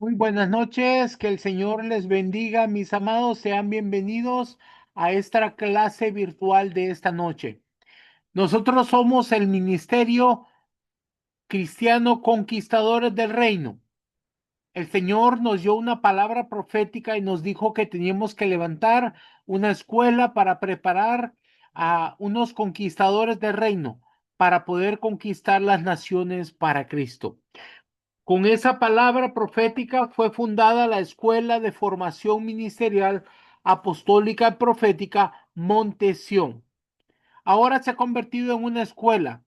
Muy buenas noches, que el Señor les bendiga, mis amados, sean bienvenidos a esta clase virtual de esta noche. Nosotros somos el Ministerio Cristiano Conquistadores del Reino. El Señor nos dio una palabra profética y nos dijo que teníamos que levantar una escuela para preparar a unos conquistadores del reino para poder conquistar las naciones para Cristo. Con esa palabra profética fue fundada la Escuela de Formación Ministerial Apostólica y Profética Monte Sión. Ahora se ha convertido en una escuela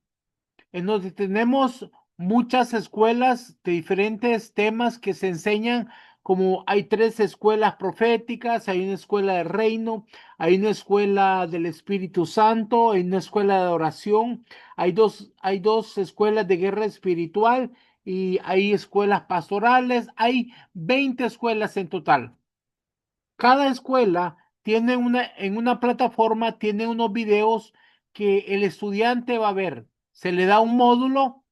en donde tenemos muchas escuelas de diferentes temas que se enseñan, como hay tres escuelas proféticas, hay una escuela de reino, hay una escuela del Espíritu Santo, hay una escuela de oración, hay dos escuelas de guerra espiritual y hay escuelas pastorales, hay 20 escuelas en total. Cada escuela tiene en una plataforma, tiene unos videos que el estudiante va a ver. Se le da un módulo,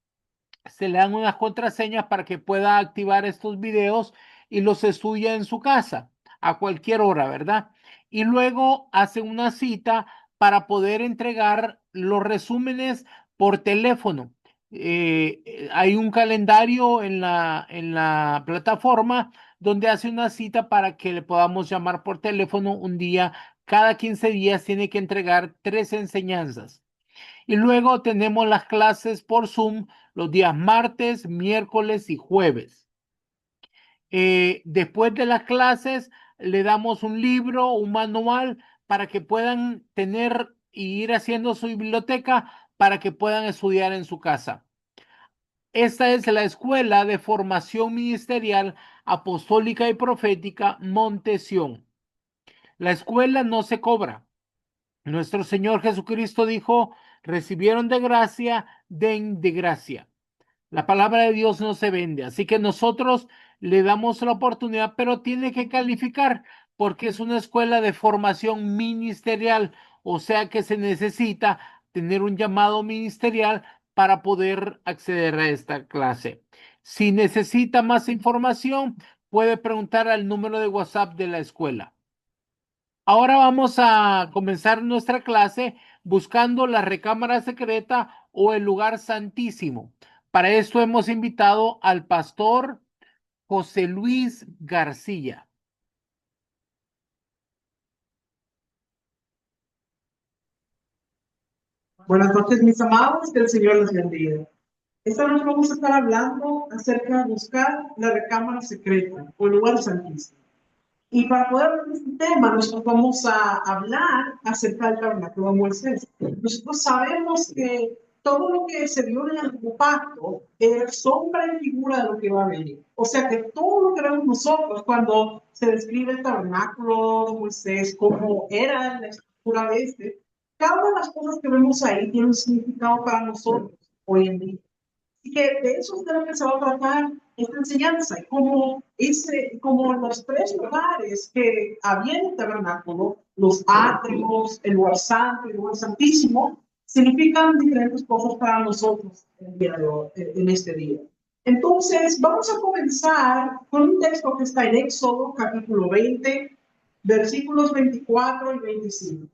se le dan unas contraseñas para que pueda activar estos videos y los estudia en su casa a cualquier hora, ¿verdad? Y luego hace una cita para poder entregar los resúmenes por teléfono. Hay un calendario en la plataforma donde hace una cita para que le podamos llamar por teléfono un día. Cada 15 días tiene que entregar 3 enseñanzas. Y luego tenemos las clases por Zoom los días martes, miércoles y jueves. Después de las clases, le damos un libro, un manual para que puedan tener y ir haciendo su biblioteca para que puedan estudiar en su casa. Esta es la Escuela de Formación Ministerial Apostólica y Profética Monte Sión. La escuela no se cobra. Nuestro Señor Jesucristo dijo: recibieron de gracia, den de gracia. La palabra de Dios no se vende, así que nosotros le damos la oportunidad, pero tiene que calificar porque es una escuela de formación ministerial, o sea que se necesita tener un llamado ministerial para poder acceder a esta clase. Si necesita más información, puede preguntar al número de WhatsApp de la escuela. Ahora vamos a comenzar nuestra clase buscando la recámara secreta o el lugar santísimo. Para esto hemos invitado al pastor José Luis García. Buenas noches, mis amados, que el Señor les bendiga. Esta noche vamos a estar hablando acerca de buscar la recámara secreta o el lugar santísimo. Y para poder hablar de este tema, nosotros vamos a hablar acerca del tabernáculo de Moisés. Nosotros sabemos que todo lo que se vio en el antiguo pacto es sombra y figura de lo que va a venir. O sea que todo lo que vemos nosotros cuando se describe el tabernáculo de Moisés, como era la estructura de este, cada una de las cosas que vemos ahí tiene un significado para nosotros hoy en día. Y que de eso es de lo que se va a tratar esta enseñanza, como los tres lugares que había en el tabernáculo, los atrios, el lugar santo y el lugar santísimo, significan diferentes cosas para nosotros en este día. Entonces, vamos a comenzar con un texto que está en Éxodo, capítulo 20, versículos 24 y 25.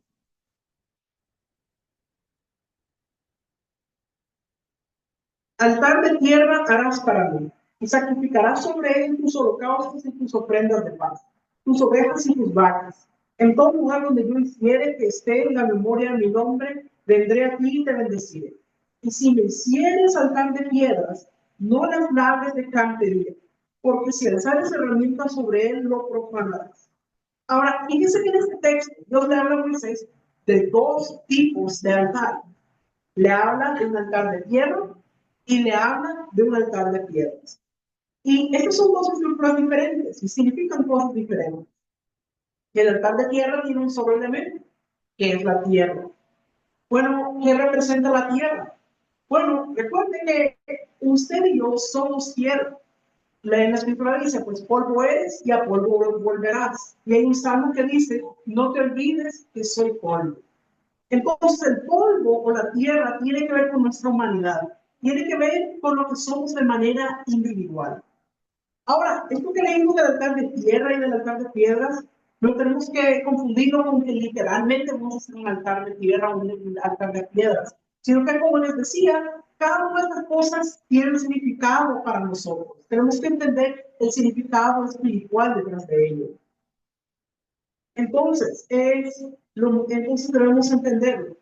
Altar de tierra harás para mí, y sacrificarás sobre él tus holocaustos y tus ofrendas de paz, tus ovejas y tus vacas. En todo lugar donde yo hiciere que esté en la memoria de mi nombre, vendré a ti y te bendeciré. Y si me hicieres altar de piedras, no las labres de cantería, porque si alzares herramientas sobre él, lo profanarás. Ahora, fíjense que en este texto Dios le habla a Moisés de dos tipos de altar. Le habla de un altar de tierra y le habla de un altar de piedras. Y estas son dos estructuras diferentes y significan cosas diferentes. El altar de tierra tiene un solo elemento, que es la tierra. Bueno, ¿qué representa la tierra? Bueno, recuerden que usted y yo somos tierra. En la escritura dice, pues polvo eres y a polvo volverás. Y hay un salmo que dice, no te olvides que soy polvo. Entonces, el polvo o la tierra tiene que ver con nuestra humanidad, tiene que ver con lo que somos de manera individual. Ahora, esto que leímos del altar de tierra y del altar de piedras, no tenemos que confundirlo con que literalmente vamos a hacer un altar de tierra o un altar de piedras, sino que, como les decía, cada una de estas cosas tiene un significado para nosotros. Tenemos que entender el significado espiritual detrás de ello. Entonces debemos entenderlo.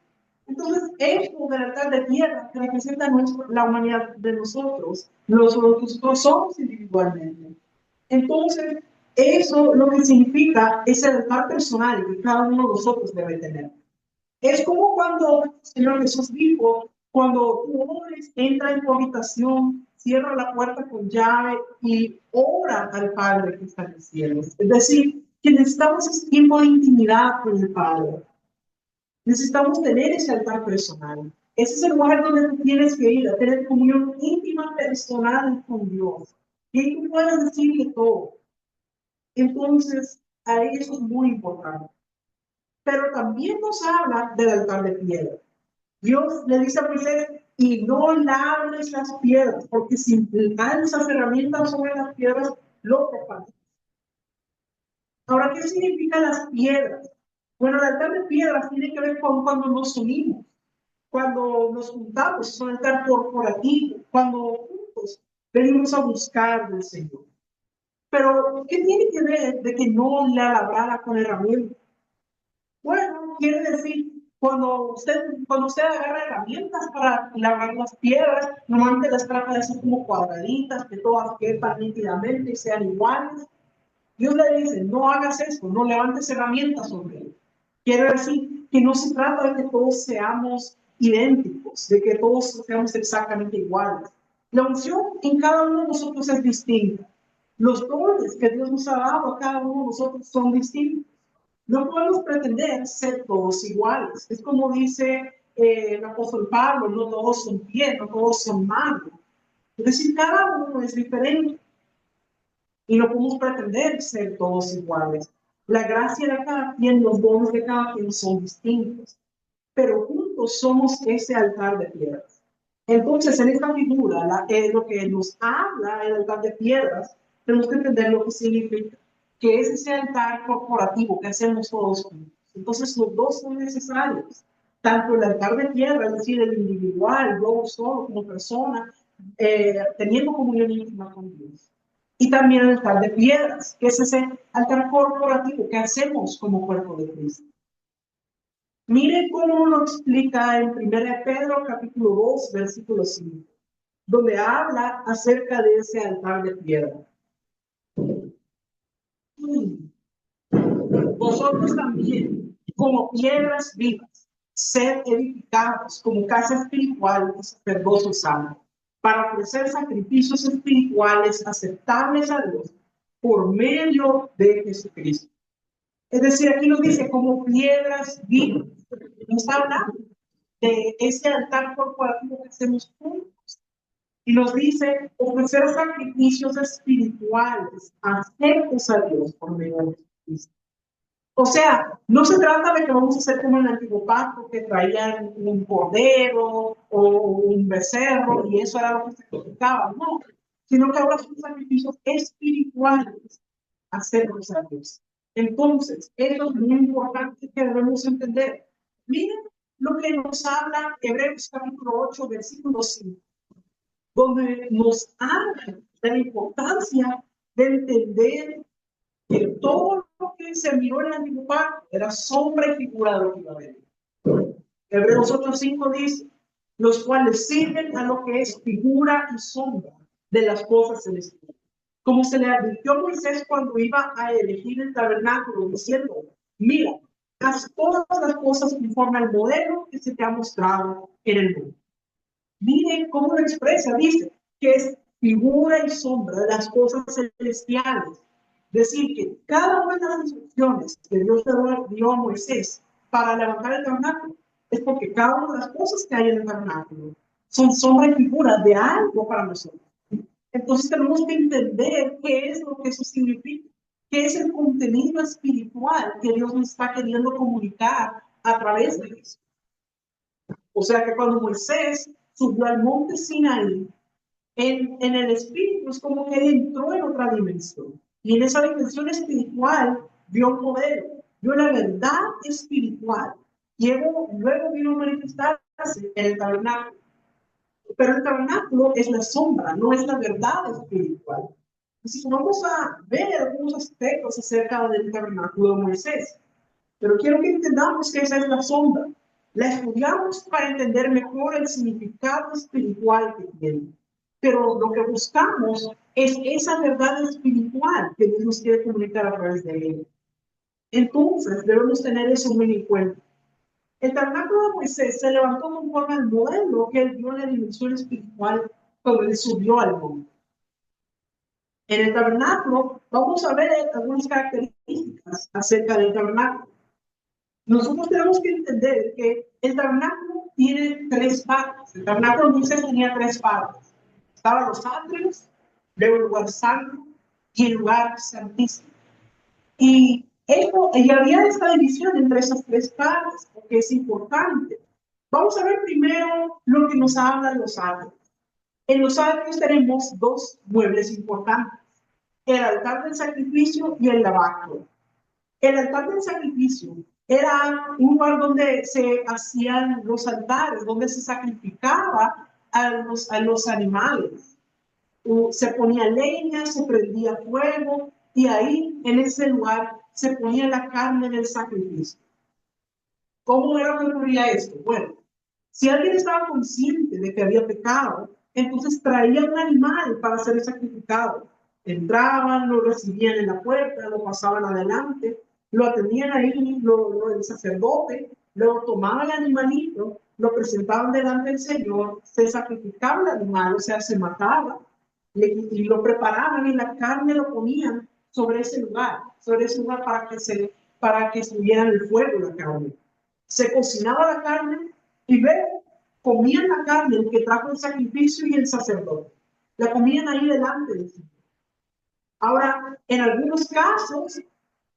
Entonces, esto del altar de tierra que representa la humanidad de nosotros, nosotros somos individualmente. Entonces, eso lo que significa es el altar personal que cada uno de nosotros debe tener. Es como cuando el Señor Jesús dijo, cuando tú ores, entra en tu habitación, cierra la puerta con llave y ora al Padre que está en el cielo. Es decir, que necesitamos ese tiempo de intimidad con el Padre. Necesitamos tener ese altar personal. Ese es el lugar donde tú tienes que ir a tener comunión íntima personal con Dios. Y tú puedes decirle todo. Entonces, ahí eso es muy importante. Pero también nos habla del altar de piedra. Dios le dice a Moisés, y no labres las piedras, porque si lanzas herramientas sobre las piedras, lo profanas. Ahora, ¿qué significan las piedras? Bueno, el altar de piedras tiene que ver con cuando nos unimos, cuando nos juntamos, es un altar corporativo, cuando juntos venimos a buscar del Señor. Pero, ¿qué tiene que ver de que no la labrara con herramientas? Bueno, quiere decir, cuando usted agarra herramientas para labrar las piedras, normalmente las trata de hacer como cuadraditas, que todas quepan nítidamente y sean iguales. Dios le dice, no hagas esto, no levantes herramientas sobre él. Quiere decir que no se trata de que todos seamos idénticos, de que todos seamos exactamente iguales. La unción en cada uno de nosotros es distinta. Los dones que Dios nos ha dado a cada uno de nosotros son distintos. No podemos pretender ser todos iguales. Es como dice el apóstol Pablo, no todos son pies, no todos son manos. Es decir, cada uno es diferente y no podemos pretender ser todos iguales. La gracia de cada quien, los dones de cada quien son distintos, pero juntos somos ese altar de piedras. Entonces, en esta figura, lo que nos habla el altar de piedras, tenemos que entender lo que significa, que es ese altar corporativo que hacemos todos juntos. Entonces, los dos son necesarios, tanto el altar de piedra, es decir, el individual, yo solo como persona, teniendo comunión íntima con Dios. Y también el altar de piedras, que es ese altar corporativo que hacemos como cuerpo de Cristo. Mire cómo lo explica en 1 Pedro capítulo 2, versículo 5, donde habla acerca de ese altar de piedra. Vosotros también, como piedras vivas, sed edificados como casa espiritual y sacerdocio santo, para ofrecer sacrificios espirituales aceptables a Dios por medio de Jesucristo. Es decir, aquí nos dice como piedras vivas. Nos está hablando de ese altar corporativo que hacemos juntos. Y nos dice ofrecer sacrificios espirituales aceptos a Dios por medio de Jesucristo. O sea, no se trata de que vamos a hacer como en el antiguo pacto, que traían un cordero o un becerro y eso era lo que se sacrificaba, no, sino que ahora son sacrificios espirituales acertos a Dios. Entonces, eso es muy importante que debemos entender. Miren lo que nos habla Hebreos capítulo 8, versículo 5, donde nos habla de la importancia de entender que todo lo que se miró en el antiguo pacto era sombra y figura de lo que iba a venir. Hebreos 8:5 dice, los cuales sirven a lo que es figura y sombra de las cosas celestiales. Como se le advirtió a Moisés cuando iba a elegir el tabernáculo, diciendo, mira, haz todas las cosas conforme al modelo que se te ha mostrado en el mundo. Miren cómo lo expresa, dice, que es figura y sombra de las cosas celestiales. Decir que cada una de las instrucciones que Dios dio a Moisés para levantar el tabernáculo es porque cada una de las cosas que hay en el tabernáculo son sombra y figura de algo para nosotros. Entonces tenemos que entender qué es lo que eso significa, qué es el contenido espiritual que Dios nos está queriendo comunicar a través de eso. O sea que cuando Moisés subió al monte Sinaí, en el espíritu es como que él entró en otra dimensión. Y en esa dimensión espiritual vio un modelo, vio la verdad espiritual. Luego vino a manifestarse en el tabernáculo. Pero el tabernáculo es la sombra, no es la verdad espiritual. Entonces vamos a ver algunos aspectos acerca del tabernáculo de Moisés. Pero quiero que entendamos que esa es la sombra. La estudiamos para entender mejor el significado espiritual que tiene. Pero lo que buscamos es esa verdad espiritual que Dios nos quiere comunicar a través de ella. Entonces, debemos tener eso muy en cuenta. El tabernáculo de Moisés se levantó conforme al modelo que él vio en la dimensión espiritual cuando él subió al monte. En el tabernáculo vamos a ver algunas características acerca del tabernáculo. Nosotros tenemos que entender que el tabernáculo tiene tres partes. El tabernáculo de Moisés tenía tres partes. Estaban los atrios, luego el lugar santo y el lugar santísimo. Y había esta división entre esas tres partes, porque es importante. Vamos a ver primero lo que nos hablan los atrios. En los atrios tenemos dos muebles importantes: el altar del sacrificio y el lavacro. El altar del sacrificio era un lugar donde se hacían los altares, donde se sacrificaba a los animales. Se ponía leña, se prendía fuego, y ahí, en ese lugar, se ponía la carne del sacrificio. ¿Cómo era que ocurría esto? Bueno, si alguien estaba consciente de que había pecado, entonces traían un animal para ser sacrificado. Entraban, lo recibían en la puerta, lo pasaban adelante, lo atendían ahí, el sacerdote, luego tomaban el animalito, lo presentaban delante del Señor, se sacrificaba el animal, o sea, se mataba, y lo preparaban y la carne lo ponían sobre ese lugar para que estuviera en el fuego la carne. Se cocinaba la carne y comían la carne, el que trajo el sacrificio y el sacerdote. La comían ahí delante de sí. Ahora, en algunos casos,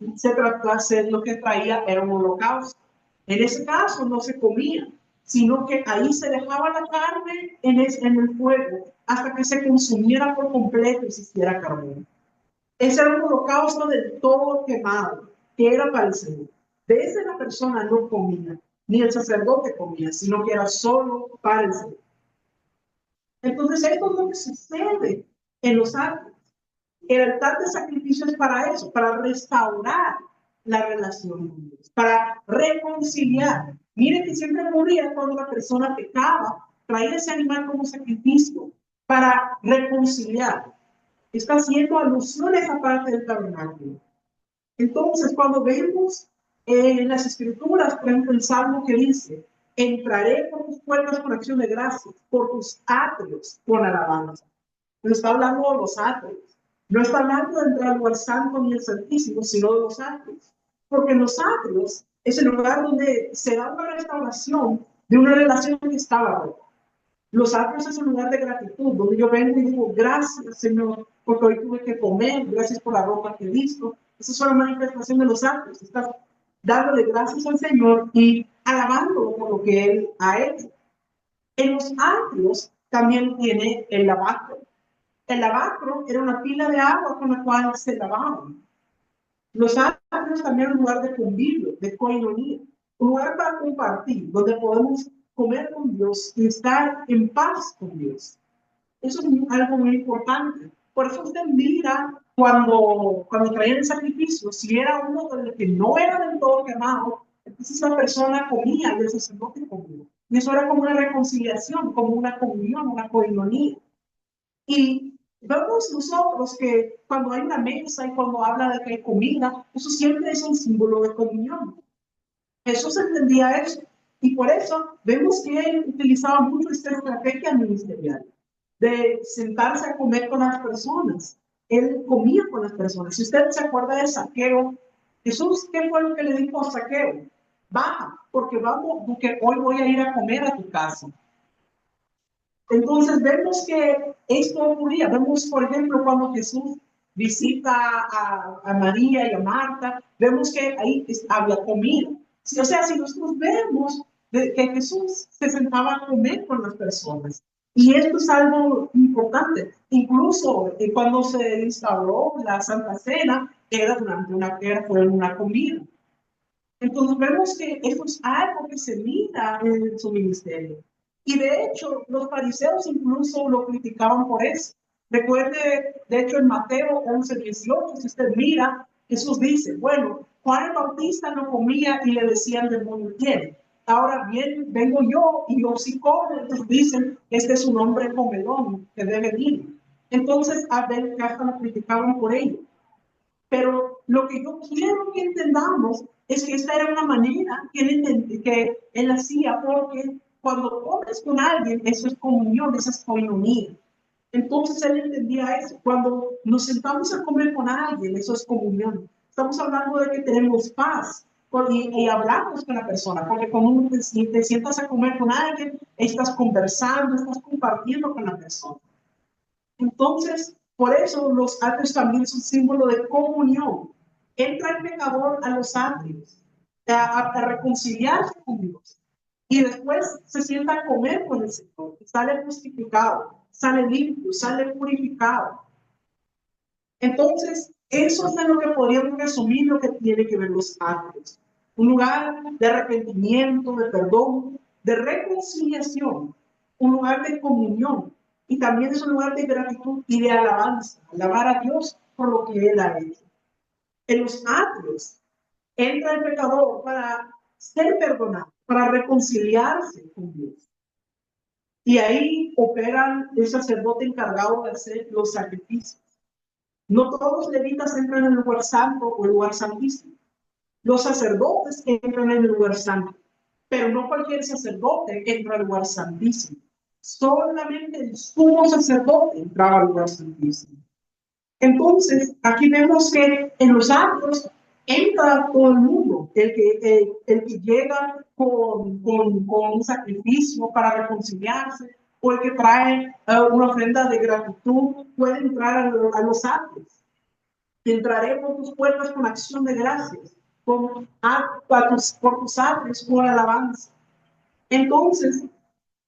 lo que traía era un holocausto. En ese caso no se comía, sino que ahí se dejaba la carne en el fuego hasta que se consumiera por completo y se hiciera carbón. Ese era un holocausto del todo quemado, que era para el Señor. De ese la persona no comía, ni el sacerdote comía, sino que era solo para el Señor. Entonces, esto es lo que sucede en los actos. El altar de sacrificio es para eso, para restaurar la relación con Dios, para reconciliar. Miren que siempre moría cuando la persona pecaba, traía ese animal como sacrificio para reconciliar. Está haciendo alusión a esa parte del tabernáculo. Entonces, cuando vemos en las escrituras, por ejemplo, el Salmo que dice: entraré por tus puertas con acción de gracias, por tus atrios con alabanza. No está hablando de los atrios. No está hablando de entrar al lugar santo ni el santísimo, sino de los atrios. Porque los atrios es el lugar donde se da una restauración de una relación que estaba rota. Los atrios es un lugar de gratitud, donde yo vengo y digo: gracias, Señor, porque hoy tuve que comer, gracias por la ropa que he visto. Esa es una manifestación de los atrios. Estás dándole gracias al Señor y alabándolo por lo que Él ha hecho. En los atrios también tiene el lavacro. El lavacro era una pila de agua con la cual se lavaban. Los atrios también un lugar de convivio, de koinonia, un lugar para compartir, donde podemos comer con Dios y estar en paz con Dios. Eso es algo muy importante. Por eso usted mira cuando traían el sacrificio, si era uno de los que no era del todo quemado, entonces la persona comía y el sacerdote comía. Y eso era como una reconciliación, como una comunión, una koinonia. Y vemos nosotros que cuando hay una mesa y cuando habla de que hay comida, eso siempre es un símbolo de comunión. Jesús entendía eso. Y por eso vemos que él utilizaba mucho esta estrategia ministerial de sentarse a comer con las personas. Él comía con las personas. Si usted se acuerda de Zaqueo, Jesús, ¿qué fue lo que le dijo a Zaqueo? Baja, porque hoy voy a ir a comer a tu casa. Entonces vemos que esto ocurría. Vemos, por ejemplo, cuando Jesús visita a María y a Marta, vemos que ahí habla comida. O sea, si nosotros vemos que Jesús se sentaba a comer con las personas, Y esto es algo importante. Incluso cuando se instauró la Santa Cena, era durante fue una comida. Entonces vemos que esto es algo que se mira en su ministerio. Y de hecho, los fariseos incluso lo criticaban por eso. Recuerde, de hecho, en Mateo 11:18, si usted mira, Jesús dice, bueno, Juan el Bautista no comía y le decían demonio tiene. Ahora bien, vengo yo y yo sí como, entonces dicen, este es un hombre comedón que debe ir. Entonces, a ver, hasta lo criticaban por ello. Pero lo que yo quiero que entendamos es que esta era una manera que él hacía, porque cuando comes con alguien, eso es comunión, esa es coinonía. Entonces él entendía eso. Cuando nos sentamos a comer con alguien, eso es comunión. Estamos hablando de que tenemos paz y hablamos con la persona, porque cuando te sientas a comer con alguien, estás conversando, estás compartiendo con la persona. Entonces, por eso los atrios también son símbolo de comunión. Entra el pecador a los atrios a reconciliarse con Dios y después se sienta a comer con el Señor. Sale justificado, sale limpio, sale purificado. Entonces, eso es de lo que podríamos resumir lo que tiene que ver los atrios. Un lugar de arrepentimiento, de perdón, de reconciliación, un lugar de comunión y también es un lugar de gratitud y de alabanza, alabar a Dios por lo que Él ha hecho. En los atrios entra el pecador para ser perdonado, para reconciliarse con Dios. Y ahí operan el sacerdote encargado de hacer los sacrificios. No todos los levitas entran en el lugar santo o el lugar santísimo. Los sacerdotes entran en el lugar santo, pero no cualquier sacerdote entra al lugar santísimo. Solamente el sumo sacerdote entraba al lugar santísimo. Entonces, aquí vemos que en los atrios entra todo el mundo, el que llega con un sacrificio para reconciliarse, o el que trae una ofrenda de gratitud, puede entrar a los atrios. Entraré por tus puertas con acción de gracias, por tus atrios con alabanza. Entonces,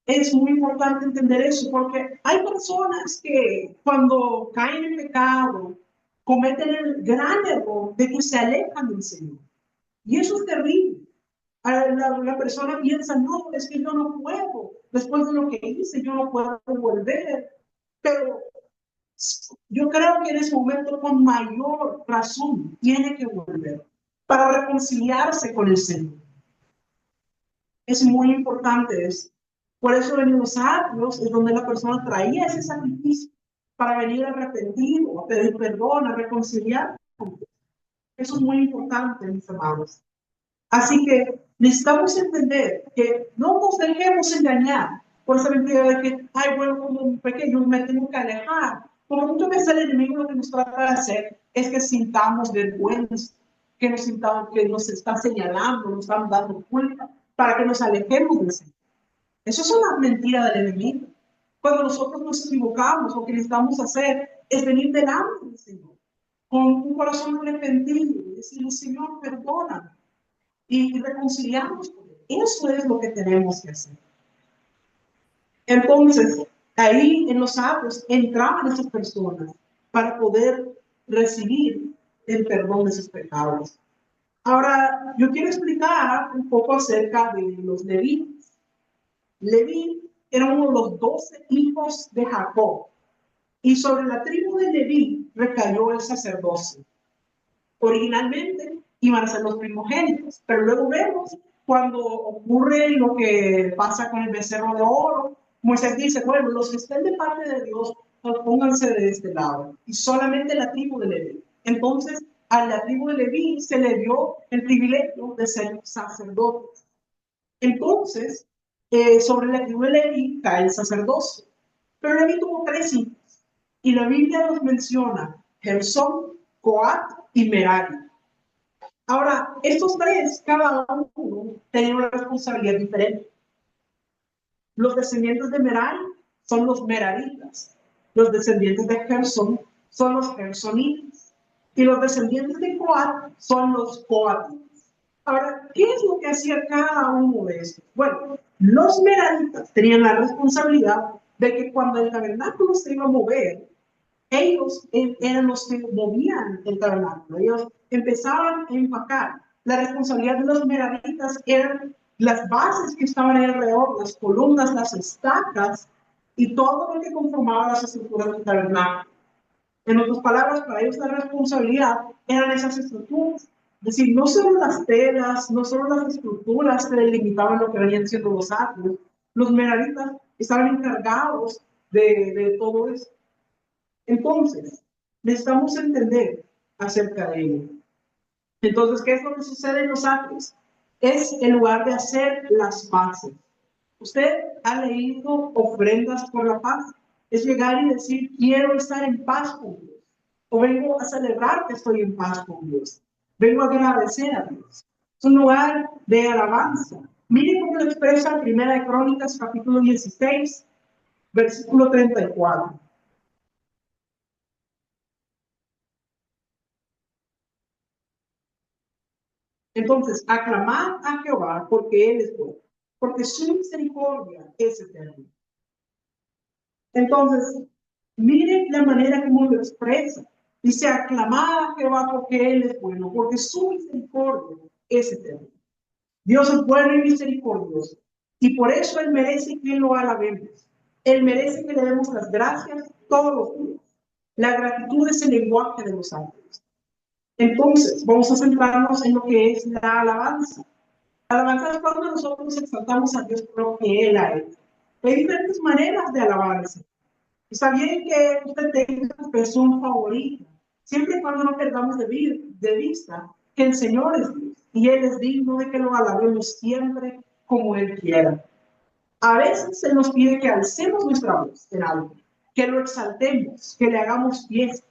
es muy importante entender eso, porque hay personas que cuando caen en pecado, cometen el gran error de que se alejan del Señor. Y eso es terrible. La persona piensa, no, es que yo no puedo, después de lo que hice, yo no puedo volver. Pero yo creo que en ese momento, con mayor razón, tiene que volver para reconciliarse con el Señor. Es muy importante eso. Por eso en los atrios es donde la persona traía ese sacrificio para venir arrepentido, a pedir perdón, a reconciliar. Eso es muy importante, mis amados. Así que necesitamos entender que no nos dejemos engañar por esa mentira de que, ay, bueno, como un pequeño me tengo que alejar. Como muchas veces el enemigo lo que nos trata de hacer es que sintamos vergüenza, que nos sintamos que nos está señalando, nos están dando culpa, para que nos alejemos del Señor. Eso es una mentira del enemigo. Cuando nosotros nos equivocamos, lo que necesitamos hacer es venir delante del Señor con un corazón arrepentido y decirle, Señor, perdóname y reconciliarnos con Él. Eso es lo que tenemos que hacer. Entonces, ahí en los atrios entraban esas personas para poder recibir el perdón de sus pecados. Ahora, yo quiero explicar un poco acerca de los levitas. Leví era uno de los 12 hijos de Jacob, y sobre la tribu de Leví recayó el sacerdocio. Originalmente iban a ser los primogénitos, pero luego vemos cuando ocurre lo que pasa con el becerro de oro, Moisés dice, bueno, los que estén de parte de Dios, pues pónganse de este lado, y solamente la tribu de Leví. Entonces, a la tribu de Leví se le dio el privilegio de ser sacerdotes. Entonces, sobre la tribu de Leví cae el sacerdocio. Pero Leví tuvo 3 hijos, y la Biblia nos menciona Gersón, Coat y Merari. Ahora, estos 3, cada uno tenía una responsabilidad diferente. Los descendientes de Merari son los meraritas, los descendientes de Gersón son los gersonitas, y los descendientes de Coat son los coatitas. Ahora, ¿qué es lo que hacía cada uno de estos? Bueno, los meraritas tenían la responsabilidad de que cuando el tabernáculo se iba a mover, ellos eran los que movían el tabernáculo. Ellos empezaban a empacar. La responsabilidad de los meraritas eran las bases que estaban alrededor, las columnas, las estacas y todo lo que conformaba las estructuras del tabernáculo. En otras palabras, para ellos la responsabilidad eran esas estructuras. Es decir, no solo las telas, no solo las estructuras que delimitaban lo que venían siendo los atrios, los meraritas estaban encargados de todo eso. Entonces, necesitamos entender acerca de ello. Entonces, ¿qué es lo que sucede en los atrios? Es el lugar de hacer las paces. Usted ha leído ofrendas por la paz. Es llegar y decir, quiero estar en paz con Dios. O vengo a celebrar que estoy en paz con Dios. Vengo a agradecer a Dios. Es un lugar de alabanza. Miren cómo lo expresa Primera de Crónicas, capítulo 16, versículo 34. Entonces, aclamad a Jehová porque Él es bueno, porque su misericordia es eterna. Entonces, miren la manera como lo expresa. Dice, aclamad a Jehová porque Él es bueno, porque su misericordia es eterna. Dios es bueno y misericordioso. Y por eso Él merece que lo alabemos. Él merece que le demos las gracias todos los días. La gratitud es el lenguaje de los ángeles. Entonces, vamos a centrarnos en lo que es la alabanza. La alabanza es cuando nosotros exaltamos a Dios por lo que Él ha hecho. Hay diferentes maneras de alabarse. Está bien que usted tenga su persona favorita, siempre y cuando no perdamos de vista que el Señor es Dios y Él es digno de que lo alabemos siempre como Él quiera. A veces se nos pide que alcemos nuestra voz en algo, que lo exaltemos, que le hagamos fiesta.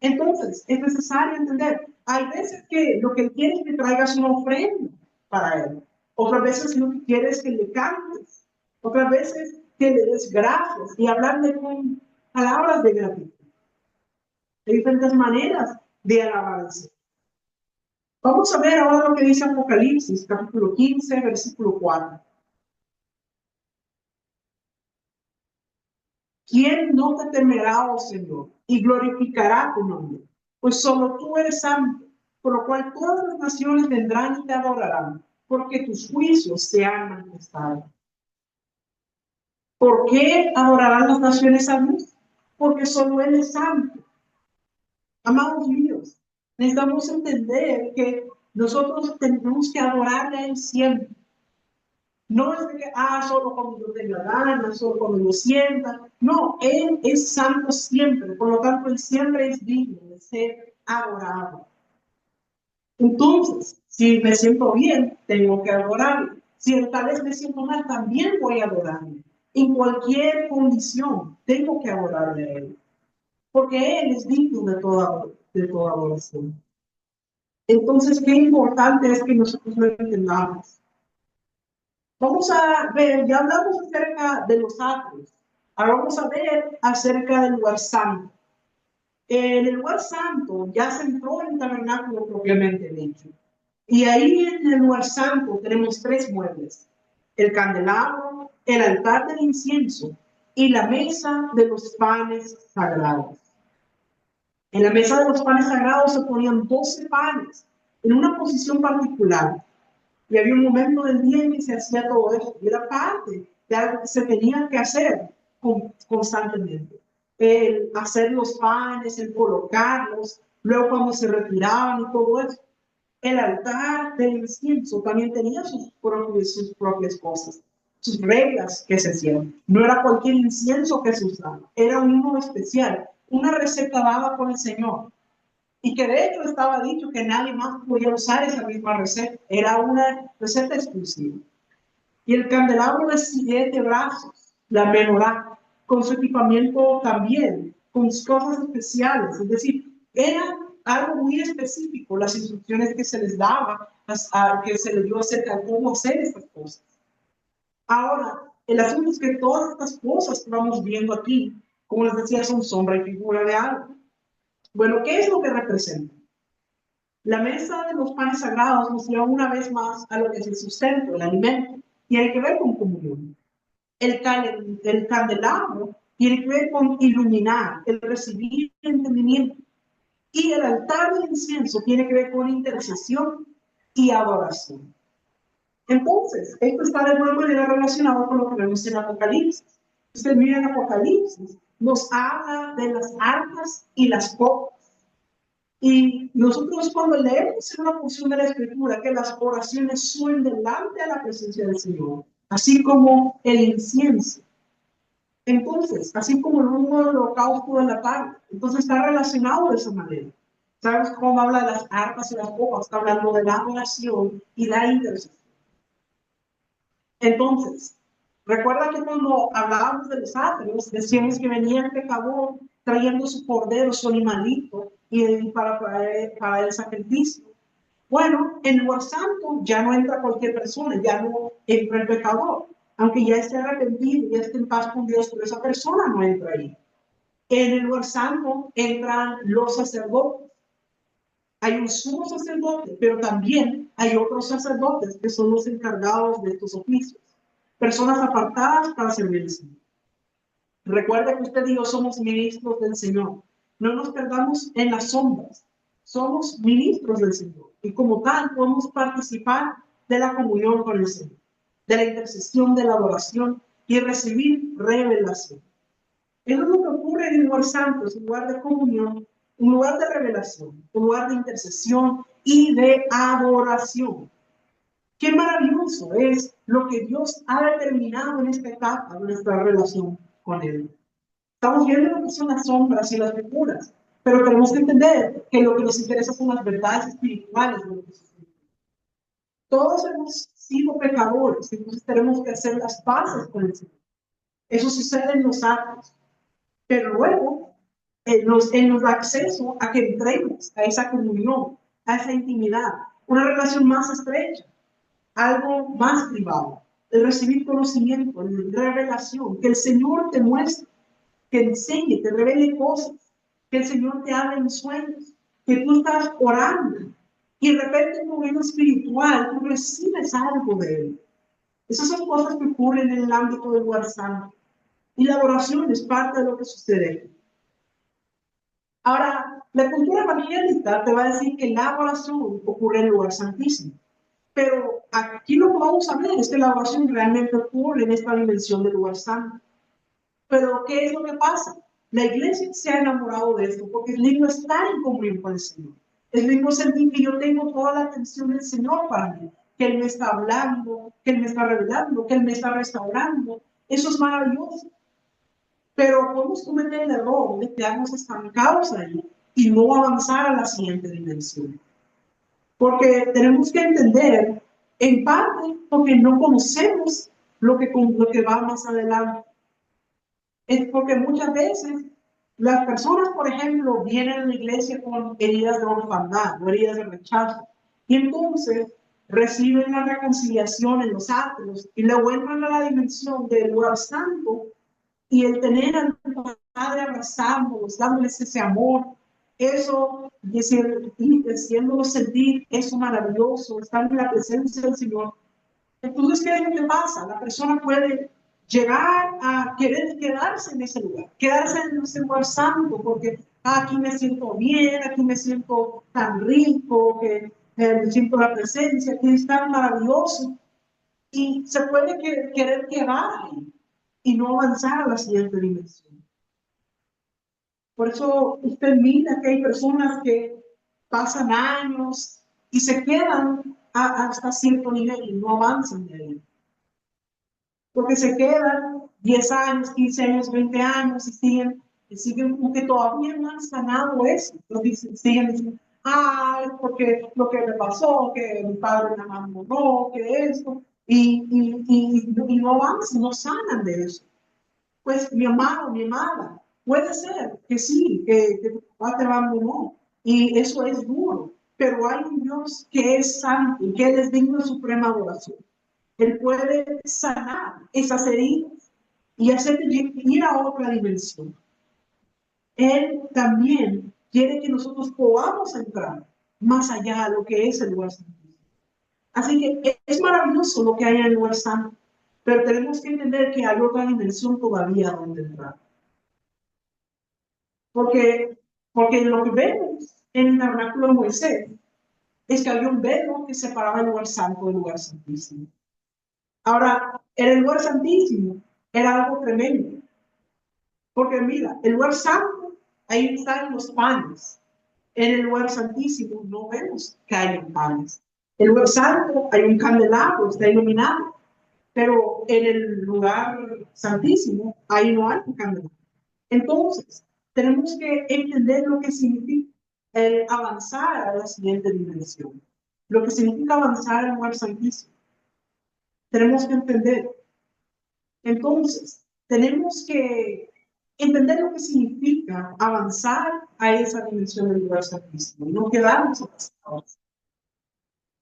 Entonces, es necesario entender, hay veces que lo que Él quiere es que traigas una ofrenda para Él. Otras veces lo que quiere es que le cantes. Otras veces que le des gracias y hablarle con palabras de gratitud. Hay diferentes maneras de alabarse. Vamos a ver ahora lo que dice Apocalipsis, capítulo 15, versículo 4. ¿Quién no te temerá, oh Señor, y glorificará tu nombre? Pues solo tú eres santo, por lo cual todas las naciones vendrán y te adorarán, porque tus juicios se han manifestado. ¿Por qué adorarán las naciones a Dios? Porque solo Él es santo. Amados míos, necesitamos entender que nosotros tenemos que adorarle a Él siempre. No es de que, solo cuando yo tenga ganas, solo cuando yo sienta. No, Él es santo siempre. Por lo tanto, Él siempre es digno de ser adorado. Entonces, si me siento bien, tengo que adorarle. Si tal vez me siento mal, también voy a adorarle. En cualquier condición, tengo que adorarle a Él. Porque Él es digno de toda adoración. Entonces, qué importante es que nosotros lo entendamos. Vamos a ver, ya hablamos acerca de los atrios. Ahora vamos a ver acerca del lugar santo. En el lugar santo ya se entró en el tabernáculo propiamente dicho. Y ahí en el lugar santo tenemos tres muebles: el candelabro, el altar del incienso y la mesa de los panes sagrados. En la mesa de los panes sagrados se ponían 12 panes en una posición particular. Y había un momento del día en que se hacía todo esto. Y era parte de algo que se tenía que hacer constantemente. El hacer los panes, el colocarlos, luego cuando se retiraban y todo eso. El altar del incienso también tenía sus propias cosas, sus reglas que se hacían. No era cualquier incienso que se usaba, era uno especial, una receta dada por el Señor. Y que de hecho estaba dicho que nadie más podía usar esa misma receta. Era una receta exclusiva. Y el candelabro de 7 brazos, la menorá, con su equipamiento también, con sus cosas especiales. Es decir, era algo muy específico, las instrucciones que se les daba, que se les dio acerca de cómo hacer estas cosas. Ahora, el asunto es que todas estas cosas que vamos viendo aquí, como les decía, son sombra y figura de algo. Bueno, ¿qué es lo que representa? La mesa de los panes sagrados nos lleva una vez más a lo que es el sustento, el alimento, y hay que ver con comunión. El candelabro tiene que ver con iluminar, el recibir entendimiento. Y el altar de incienso tiene que ver con intercesión y adoración. Entonces, esto está de alguna manera relacionado con lo que vemos en Apocalipsis. Usted mira en Apocalipsis, nos habla de las arcas y las copas. Y nosotros cuando leemos en una porción de la Escritura que las oraciones suben delante de la presencia del Señor, así como el incienso. Entonces, así como el humo del holocausto de la tarde, entonces está relacionado de esa manera. ¿Sabes cómo habla de las arpas y las copas? Está hablando de la oración y la intercesión. Entonces, recuerda que cuando hablábamos de los atrios, decíamos que venía el pecador trayendo su cordero, su animalito, y para el sacrificio. Bueno, en el lugar santo ya no entra cualquier persona, ya no entra el pecador. Aunque ya esté arrepentido, ya esté en paz con Dios, pero esa persona no entra ahí. En el lugar santo entran los sacerdotes. Hay un sumo sacerdote, pero también hay otros sacerdotes que son los encargados de estos oficios. Personas apartadas para servir al Señor. Recuerda que usted y yo somos ministros del Señor. No nos perdamos en las sombras. Somos ministros del Señor. Y como tal, podemos participar de la comunión con el Señor, de la intercesión, de la adoración y recibir revelación. Eso es lo que ocurre en el lugar santo, es un lugar de comunión, un lugar de revelación, un lugar de intercesión y de adoración. Qué maravilloso es lo que Dios ha determinado en esta etapa de nuestra relación con Él. Estamos viendo lo que son las sombras y las figuras, pero tenemos que entender que lo que nos interesa son las verdades espirituales de lo que sucede. Todos hemos sido pecadores, entonces tenemos que hacer las paces con el Señor. Eso sucede en los actos, pero luego Él nos da acceso a que entremos a esa comunión, a esa intimidad, una relación más estrecha, algo más privado, el recibir conocimiento, revelación, que el Señor te muestre, que enseñe, te revele cosas, que el Señor te hable en sueños, que tú estás orando y de repente en tu vida espiritual tú recibes algo de Él. Esas son cosas que ocurren en el ámbito del lugar santo. Y la adoración es parte de lo que sucede. Ahora, la cultura evangélica te va a decir que la oración ocurre en el lugar santísimo. Pero aquí lo que vamos a ver es que la oración realmente ocurre en esta dimensión del lugar santo. Pero, ¿qué es lo que pasa? La iglesia se ha enamorado de esto porque es lindo estar en comunión con el Señor. Es lindo sentir que yo tengo toda la atención del Señor para mí, que Él me está hablando, que Él me está revelando, que Él me está restaurando. Eso es maravilloso. Pero podemos cometer el error de quedarnos estancados ahí y no avanzar a la siguiente dimensión. Porque tenemos que entender, en parte, porque no conocemos lo que va más adelante. Es porque muchas veces las personas, por ejemplo, vienen a la iglesia con heridas de orfandad o heridas de rechazo. Y entonces reciben la reconciliación en los atrios y luego entran a la dimensión del lugar santo y el tener al Padre abrazándolos, dándoles ese amor, eso, haciéndolos sentir eso maravilloso, estar en la presencia del Señor. Entonces, ¿qué es lo que pasa? La persona puede llegar a querer quedarse en ese lugar, quedarse en ese lugar santo, porque aquí me siento bien, aquí me siento tan rico, que me siento la presencia, aquí es tan maravilloso. Y se puede querer quedar ahí y no avanzar a la siguiente dimensión. Por eso usted mira que hay personas que pasan años y se quedan hasta cierto nivel y no avanzan de ahí. Porque se quedan 10 años, 15 años, 20 años y siguen como que todavía no han sanado eso. Siguen diciendo, ay, porque lo que me pasó, que mi padre me abandonó, que esto, y no avanzan, no sanan de eso. Pues mi amado, mi amada, puede ser que sí, que tu papá te abandonó y eso es duro, pero hay un Dios que es santo y que Él es digno de suprema adoración. Él puede sanar esas heridas y hacerte ir a otra dimensión. Él también quiere que nosotros podamos entrar más allá de lo que es el lugar santo. Así que es maravilloso lo que hay en el lugar santo. pero tenemos que entender que hay otra dimensión todavía donde entrar. Porque, porque lo que vemos en el tabernáculo de Moisés es que había un velo que separaba el lugar santo del lugar santísimo. Ahora, en el lugar santísimo era algo tremendo, porque mira, el lugar santo, ahí están los panes. En el lugar santísimo no vemos que hay panes. En el lugar santo hay un candelabro, está iluminado, pero en el lugar santísimo ahí no hay un candelabro. Entonces, tenemos que entender lo que significa el avanzar a la siguiente dimensión, lo que significa avanzar al lugar santísimo. Tenemos que entender. Entonces, tenemos que entender lo que significa avanzar a esa dimensión del lugar santísimo y no quedarnos atrasados.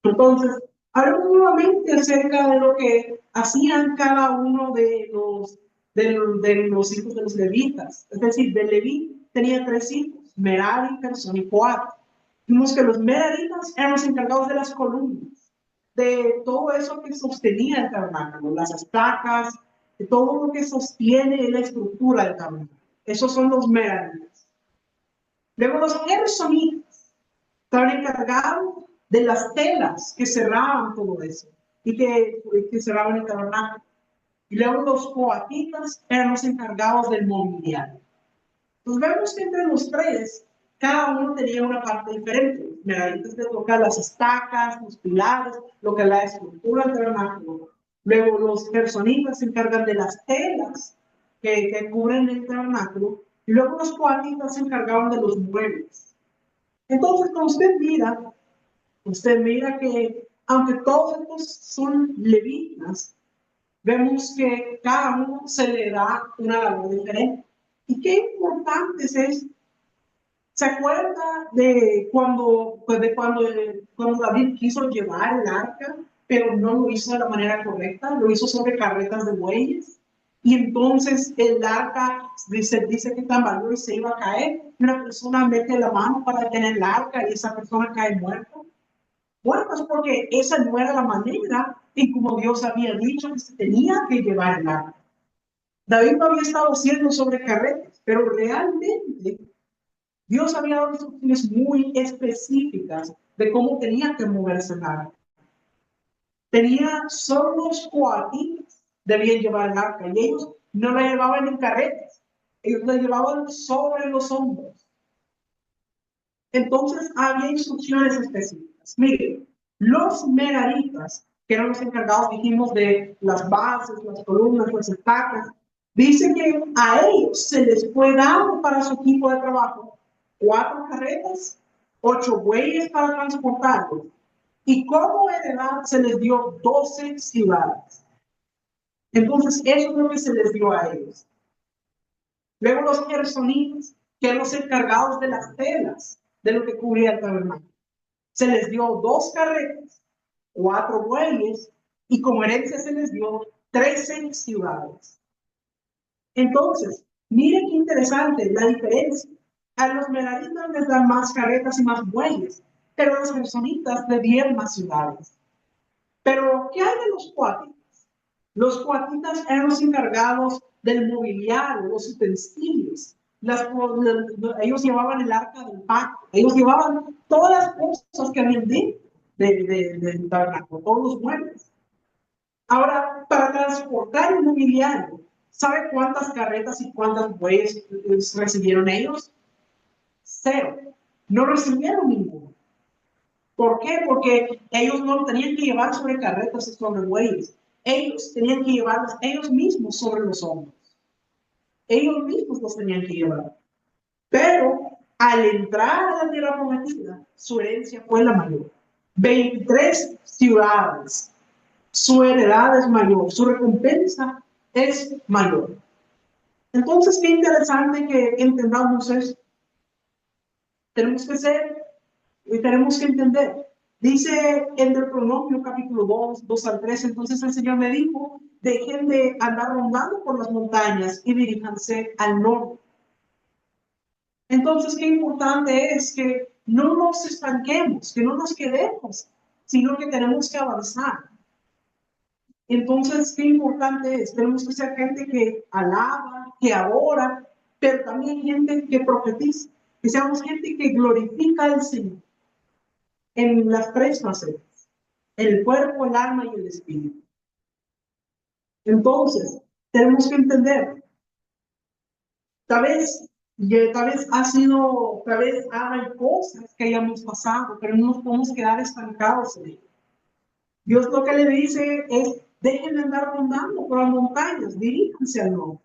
Entonces, hablamos nuevamente acerca de lo que hacían cada uno de los hijos de los levitas. Es decir, de Leví tenía 3 hijos, Merari, Gersón y Coat. Vimos que los meraritas eran los encargados de las columnas, de todo eso que sostenía el tabernáculo, las estacas, de todo lo que sostiene la estructura del tabernáculo. Esos son los meraritas. Luego los gersonitas estaban encargados de las telas que cerraban todo eso y que cerraban el tabernáculo. Y luego los coatitas eran los encargados del mobiliario. Entonces vemos que entre los 3, cada uno tenía una parte diferente. Los meraritas les toca las estacas, los pilares, lo que es la estructura del tabernáculo. Luego los gersonitas se encargan de las telas que cubren el tabernáculo. Y luego los coatitas se encargaban de los muebles. Entonces, cuando usted mira que, aunque todos estos son levitas, vemos que cada uno se le da una labor diferente. Y qué importante es esto. ¿Se acuerda cuando David quiso llevar el arca, pero no lo hizo de la manera correcta? Lo hizo sobre carretas de bueyes. Y entonces el arca dice que tambaleó y se iba a caer. Una persona mete la mano para detener el arca y esa persona cae muerta. Bueno, pues porque esa no era la manera en como Dios había dicho que se tenía que llevar el arca. David no había estado haciendo sobre carretas, pero realmente Dios había dado instrucciones muy específicas de cómo tenía que moverse el arca. Tenía solo los coatitas debían llevar el arca y ellos no la llevaban en carretas, ellos la llevaban sobre los hombros. Entonces había instrucciones específicas. Miren, los meraritas, que eran los encargados, dijimos, de las bases, las columnas, las estacas, dice que a ellos se les fue dado para su equipo de trabajo 4 carretas, 8 bueyes para transportarlos. Y como heredad se les dio 12 ciudades. Entonces, eso es lo que se les dio a ellos. Luego los gersonitas, que eran los encargados de las telas, de lo que cubría el tabernáculo. Se les dio 2 carretas, 4 bueyes, y como herencia se les dio 13 ciudades. Entonces, miren qué interesante la diferencia. A los meraritas les dan más carretas y más bueyes, pero a los gersonitas les dieron más ciudades. Pero, ¿qué hay de los coatitas? Los coatitas eran los encargados del mobiliario, los utensilios. Ellos llevaban el arca del pacto, ellos llevaban todas las cosas que habían dentro del tabernáculo, todos los muebles. Ahora, para transportar el mobiliario, ¿sabe cuántas carretas y cuántas bueyes recibieron ellos? 0. No recibieron ninguno. ¿Por qué? Porque ellos no tenían que llevar sobre carretas y sobre bueyes. Ellos tenían que llevarlos ellos mismos sobre los hombros. Ellos mismos los tenían que llevar. Pero al entrar a la tierra prometida, su herencia fue la mayor. 23 ciudades. Su heredad es mayor. Su recompensa es mayor. Entonces, qué interesante que entendamos esto. Tenemos que ser y tenemos que entender. Dice en Deuteronomio capítulo 2 al 3, entonces el Señor me dijo, dejen de andar rondando por las montañas y diríjanse al norte. Entonces, qué importante es que no nos estanquemos, que no nos quedemos, sino que tenemos que avanzar. Entonces, qué importante es. Tenemos que ser gente que alaba, que adora, pero también gente que profetiza. Que seamos gente que glorifica al Señor en las tres facetas, el cuerpo, el alma y el espíritu. Entonces, tenemos que entender, tal vez ha sido, tal vez hay cosas que hayamos pasado, pero no nos podemos quedar estancados en ello. Dios lo que le dice es, dejen de andar rondando por las montañas, diríjanse al norte.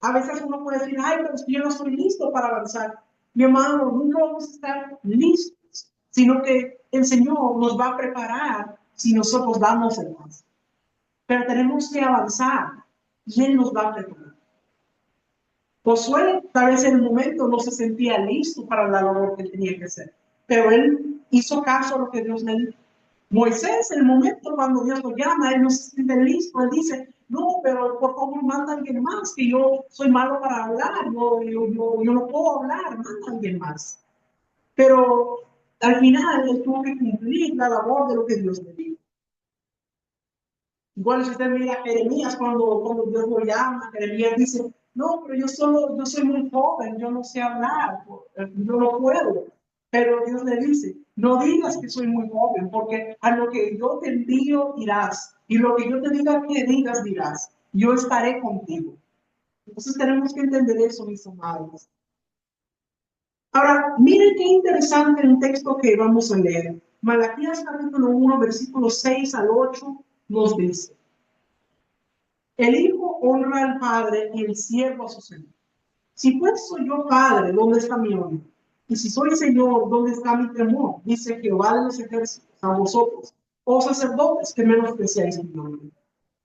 A veces uno puede decir, ay, pero es que yo no estoy listo para avanzar. Mi hermano, nunca vamos a estar listos, sino que el Señor nos va a preparar si nosotros damos el paso. Pero tenemos que avanzar y Él nos va a preparar. Josué, tal vez en el momento no se sentía listo para la labor que tenía que hacer, pero él hizo caso a lo que Dios le dijo. Moisés, en el momento cuando Dios lo llama, él no se siente listo, él dice, no, pero por favor manda a alguien más, que yo soy malo para hablar, yo no puedo hablar, manda a alguien más. Pero al final él tuvo que cumplir la labor de lo que Dios le dijo. Igual si usted mira a Jeremías cuando Dios lo llama, Jeremías dice, no, pero yo soy muy joven, yo no sé hablar, yo no puedo. Pero Dios le dice, no digas que soy muy joven, porque a lo que yo te envío irás, y lo que yo te diga que digas dirás, yo estaré contigo. Entonces tenemos que entender eso, mis amados. Ahora, miren qué interesante el texto que vamos a leer. Malaquías capítulo 1, versículos 6 al 8, nos dice, el hijo honra al padre y el siervo a su señor. Si pues soy yo padre, ¿dónde está mi honra? Y si soy señor, ¿dónde está mi temor? Dice Jehová de los ejércitos a vosotros, oh sacerdotes, que menospreciáis mi nombre.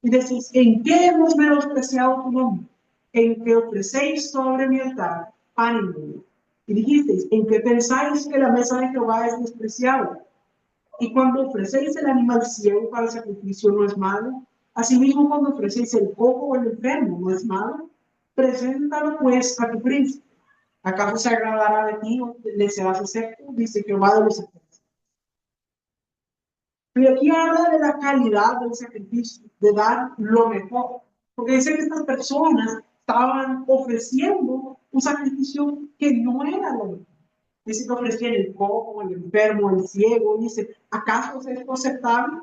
Y decís, ¿en qué hemos menospreciado tu nombre? En que ofrecéis sobre mi altar pan y vino. Y dijisteis, ¿en qué pensáis que la mesa de Jehová es despreciable? Y cuando ofrecéis el animal ciego para sacrificio no es malo. Asimismo, cuando ofrecéis el cojo o el enfermo no es malo. Preséntalo pues a tu príncipe. ¿Acaso se agradará de ti o le serás acepto? Dice Jehová de los ejércitos. Y aquí habla de la calidad del sacrificio, de dar lo mejor. Porque dice que estas personas estaban ofreciendo un sacrificio que no era lo mejor. Dice que ofrecían el cojo, el enfermo, el ciego. Dice, ¿acaso es esto aceptable?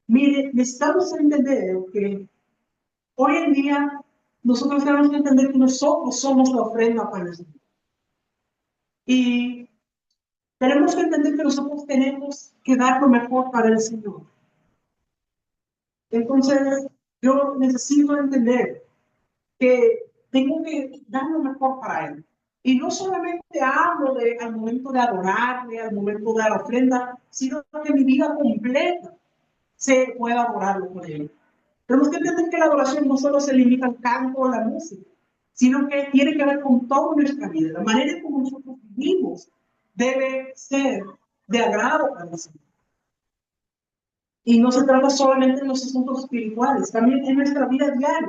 Mire, necesitamos entender que hoy en día nosotros tenemos que entender que nosotros somos la ofrenda para el Señor. Y tenemos que entender que nosotros tenemos que dar lo mejor para el Señor. Entonces, yo necesito entender que tengo que dar lo mejor para Él. Y no solamente hablo de al momento de adorarle, al momento de dar ofrenda, sino que mi vida completa se pueda adorarlo por Él. Tenemos que entender que la adoración no solo se limita al canto o la música, sino que tiene que ver con toda nuestra vida. La manera en cómo nosotros vivimos debe ser de agrado para el Señor. Y no se trata solamente de los asuntos espirituales, también en nuestra vida diaria.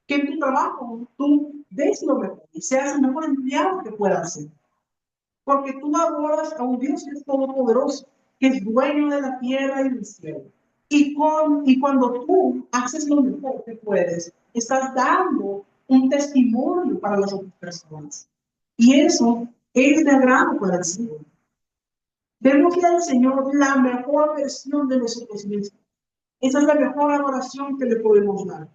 Que en tu trabajo tú des lo mejor y seas el mejor empleado que puedas ser. Porque tú adoras a un Dios que es todopoderoso, que es dueño de la tierra y del cielo. Y cuando tú haces lo mejor que puedes, estás dando un testimonio para las otras personas. Y eso es de agrado para el Señor. Démosle al Señor la mejor versión de nosotros mismos. Esa es la mejor adoración que le podemos dar.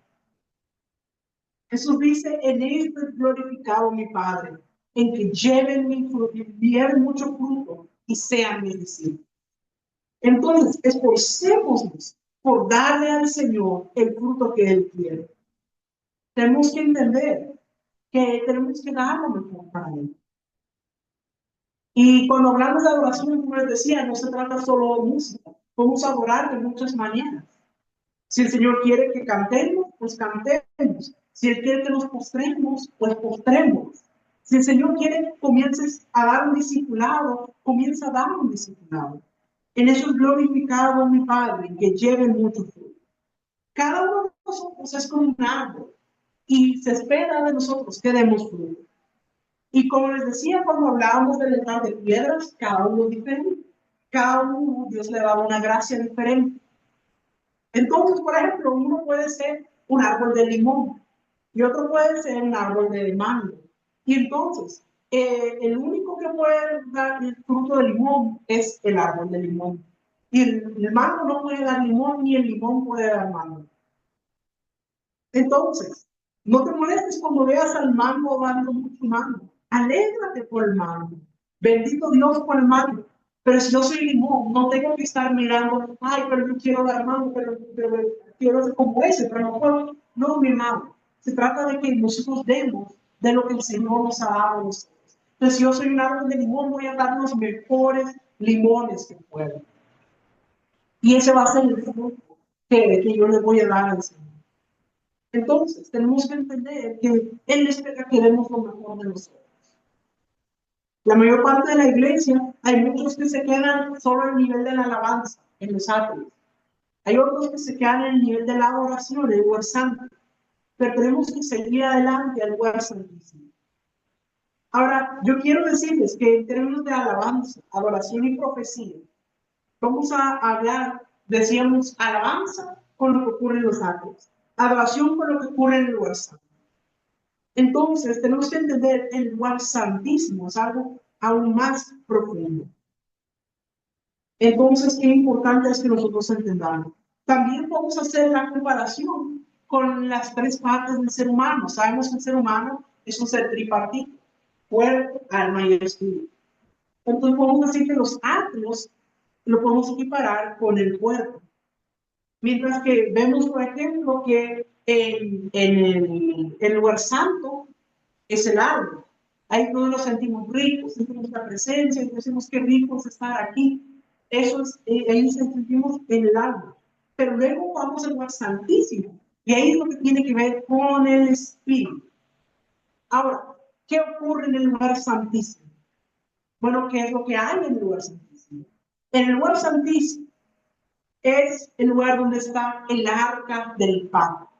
Jesús dice, en esto es glorificado mi Padre, en que lleven mi fruto, lleven mucho fruto y sean mis discípulos. Entonces, esforcémonos por darle al Señor el fruto que Él quiere. Tenemos que entender que tenemos que dar lo mejor para Él. Y cuando hablamos de adoración, como les decía, no se trata solo de música. Podemos adorar de muchas maneras. Si el Señor quiere que cantemos, pues cantemos. Si Él quiere que nos postremos, pues postremos. Si el Señor quiere que comiences a dar un discipulado, comienza a dar un discipulado. En eso es glorificado mi Padre, que lleve mucho fruto. Cada uno de nosotros es como un árbol y se espera de nosotros que demos fruto. Y como les decía, cuando hablábamos del altar de piedras, cada uno es diferente. Cada uno, Dios le da una gracia diferente. Entonces, por ejemplo, uno puede ser un árbol de limón y otro puede ser un árbol de mango. Y entonces, el único que puede dar el fruto de limón es el árbol de limón. Y el mango no puede dar limón, ni el limón puede dar mango. Entonces, no te molestes cuando veas al mango dando mucho mango. Alégrate por el mango. Bendito Dios por el mango. Pero si yo soy limón, no tengo que estar mirando, ay, pero yo quiero dar mango, pero quiero ser como ese, pero no puedo. No, mi hermano. Se trata de que nosotros demos de lo que el Señor nos ha dado a nosotros. Entonces, si yo soy un árbol de limón, voy a dar los mejores limones que puedo. Y ese va a ser el fruto que yo le voy a dar al Señor. Entonces, tenemos que entender que Él espera que demos lo mejor de nosotros. La mayor parte de la iglesia, hay muchos que se quedan solo al nivel de la alabanza, en los atrios. Hay otros que se quedan en el nivel de la adoración, en el lugar santo. Pero tenemos que seguir adelante al lugar santísimo. Ahora, yo quiero decirles que en términos de alabanza, adoración y profecía, vamos a hablar, decíamos, alabanza con lo que ocurre en los atrios, adoración con lo que ocurre en el lugar santo. Entonces, tenemos que entender el lugar santísimo, es algo aún más profundo. Entonces, qué importante es que nosotros entendamos. También podemos hacer la comparación con las tres partes del ser humano. Sabemos que el ser humano es un ser tripartito, cuerpo, alma y espíritu. Entonces, podemos decir que los atrios lo podemos equiparar con el cuerpo. Mientras que vemos, por ejemplo, que en el lugar santo es el árbol. Ahí todos nos sentimos ricos, sentimos la presencia, y decimos qué rico es estar aquí. Eso es, ahí sentimos en el árbol. Pero luego vamos al lugar santísimo. Y ahí es lo que tiene que ver con el espíritu. Ahora, ¿qué ocurre en el lugar santísimo? Bueno, ¿qué es lo que hay en el lugar santísimo? En el lugar santísimo es el lugar donde está el arca del pacto,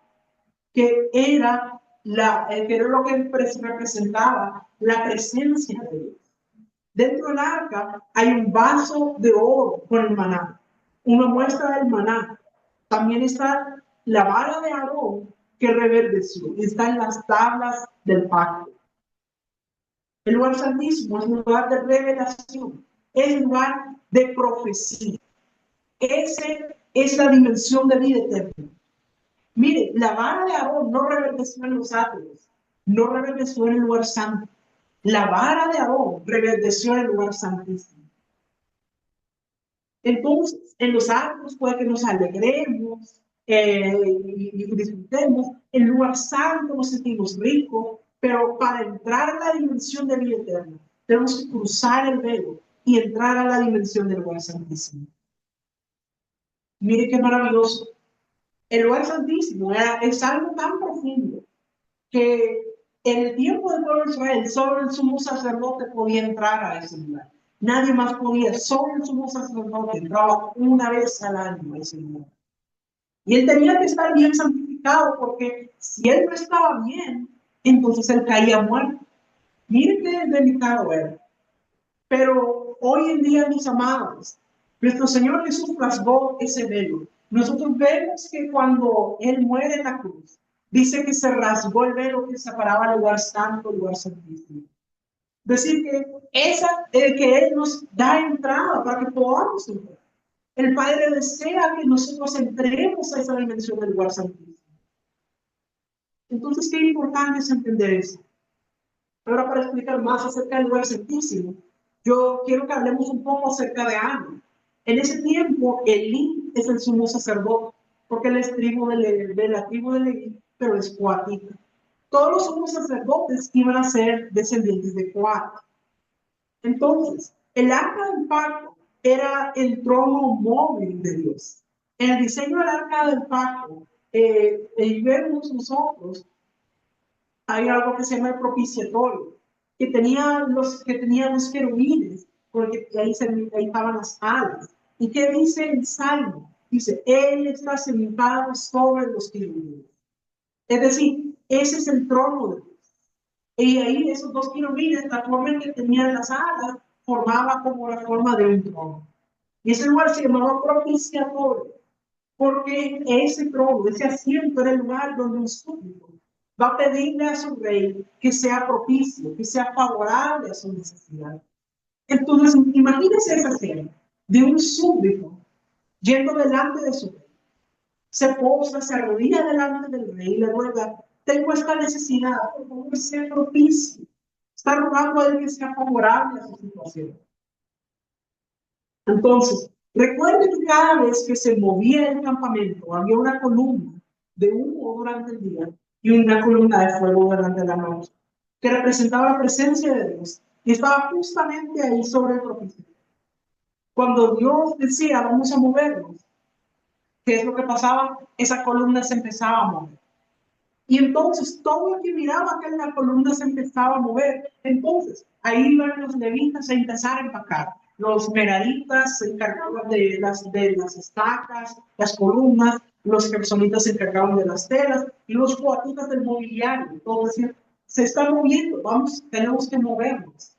que era lo que representaba la presencia de Dios. Dentro del arca hay un vaso de oro con el maná, una muestra del maná. También está la vara de Aarón que reverdeció, están las tablas del pacto. El lugar santísimo es un lugar de revelación, es un lugar de profecía. Esa es la dimensión de vida eterna. Mire, la vara de Aarón no reverdeció en los atrios, no reverdeció en el lugar santo. La vara de Aarón reverdeció en el lugar santísimo. Entonces, en los atrios puede que nos alegremos y disfrutemos. En el lugar santo nos sentimos ricos, pero para entrar a la dimensión de vida eterna, tenemos que cruzar el velo y entrar a la dimensión del lugar santísimo. Mire qué maravilloso. El lugar santísimo es algo tan profundo que en el tiempo del pueblo de Israel solo el sumo sacerdote podía entrar a ese lugar. Nadie más podía, solo el sumo sacerdote entraba una vez al año a ese lugar. Y él tenía que estar bien santificado porque si él no estaba bien, entonces él caía muerto. Miren qué delicado era. Pero hoy en día, mis amados, nuestro Señor Jesús rasgó ese velo. Nosotros vemos que cuando Él muere en la cruz, dice que se rasgó el velo que separaba el lugar santo del lugar santísimo. Es decir, que Él nos da entrada para que podamos entrar. El Padre desea que nosotros entremos a esa dimensión del lugar santísimo. Entonces, qué importante es entender eso. Ahora, para explicar más acerca del lugar santísimo, yo quiero que hablemos un poco acerca de Ana. En ese tiempo, Elí es el sumo sacerdote, porque él es tribu de la tribu de Leví, pero es coatita. Todos los sumos sacerdotes iban a ser descendientes de Coat. Entonces, el arca del pacto era el trono móvil de Dios. En el diseño del arca del pacto, y vemos nosotros, hay algo que se llama el propiciatorio, que tenía los querubines, porque ahí estaban las alas. ¿Y qué dice el Salmo? Dice, Él está sentado sobre los querubines. Es decir, ese es el trono de Dios. Y ahí esos dos querubines, la forma en que tenían las alas, formaba como la forma de un trono. Y ese lugar se llamaba propiciatorio. porque ese trono, ese asiento era el lugar donde un súbdito va a pedirle a su rey que sea propicio, que sea favorable a su necesidad. Entonces, imagínense esa escena de un súbdito yendo delante de su rey. Se posa, se arrodilla delante del rey y le ruega, tengo esta necesidad, por favor, sea propicio. Está rogando a él que sea favorable a su situación. Entonces, recuerde que cada vez que se movía el campamento, había una columna de humo durante el día y una columna de fuego durante la noche, que representaba la presencia de Dios y estaba justamente ahí sobre el propiciatorio. Cuando Dios decía, vamos a movernos, ¿qué es lo que pasaba? Esa columna se empezaba a mover. Y entonces todo el que miraba que la columna se empezaba a mover, entonces ahí iban los levitas a empezar a empacar. Los meraritas se encargaban de las estacas, las columnas, los gersonitas se encargaban de las telas y los coatitas del mobiliario. Todo decir, se está moviendo, vamos, tenemos que movernos.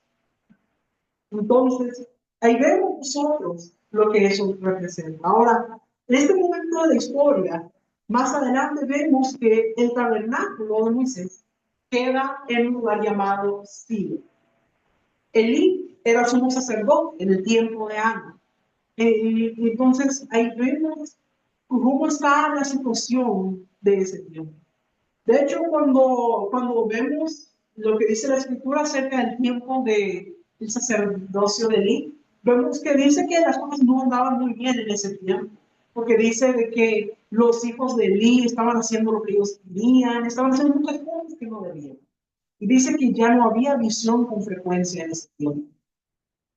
Entonces, ahí vemos nosotros lo que eso representa. Ahora, en este momento de la historia, más adelante vemos que el tabernáculo de Moisés queda en un lugar llamado Silo. Elí era sumo sacerdote en el tiempo de Ana. Entonces, ahí vemos cómo está la situación de ese tiempo. De hecho, cuando vemos lo que dice la escritura acerca del tiempo del sacerdocio de Elí, vemos que dice que las cosas no andaban muy bien en ese tiempo, porque dice de que los hijos de Elí estaban haciendo lo que ellos querían, estaban haciendo muchas cosas que no debían. Y dice que ya no había visión con frecuencia en ese tiempo.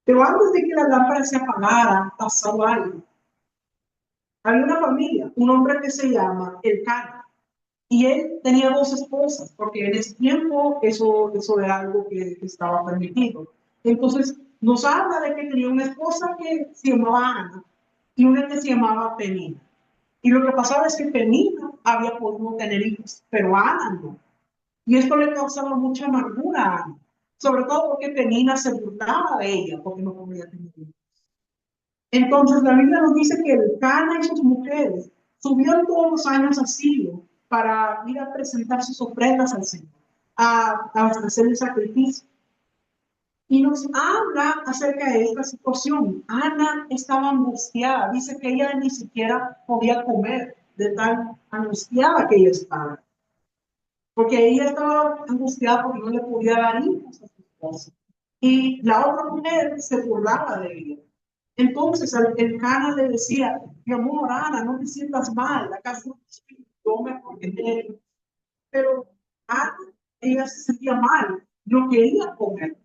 Pero antes de que la lámpara se apagara, pasó algo. Había una familia, un hombre que se llama Elcana. Y él tenía dos esposas, porque en ese tiempo eso era algo que estaba permitido. Entonces, nos habla de que tenía una esposa que se llamaba Ana y una que se llamaba Penina. Y lo que pasaba es que Penina había podido tener hijos, pero Ana no. Y esto le causaba mucha amargura a Ana, sobre todo porque Penina se burlaba de ella, porque no podía tener hijos. Entonces la Biblia nos dice que el Cana y sus mujeres subieron todos los años a Silo para ir a presentar sus ofrendas al Señor, a ofrecer el sacrificio. Y nos habla acerca de esta situación. Ana estaba angustiada, dice que ella ni siquiera podía comer de tan angustiada que ella estaba. Porque ella estaba angustiada porque no le podía dar hijos a su esposo. Y la otra mujer se burlaba de ella. Entonces el Cana le decía, mi amor, Ana, no te sientas mal, acaso yo me condené. Pero Ana, ella se sentía mal, no quería comer,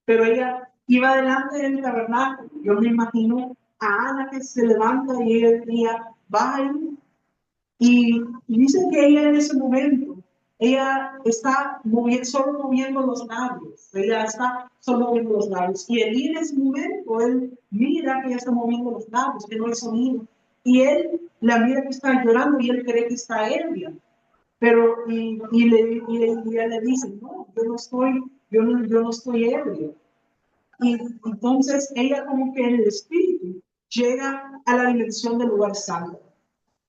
pero ella iba delante del tabernáculo. Yo me imagino a Ana que se levanta y ella decía, vaya. Y dice que ella en ese momento, ella está solo moviendo los labios, ella está solo moviendo los labios. Y él en ese momento, él mira que ella está moviendo los labios, que no hay sonido. Y él la mira que está llorando y él cree que está ebria. Pero, y ella le dice, no, yo no estoy ebrio. Y entonces ella como que en el espíritu llega a la dimensión del lugar santo.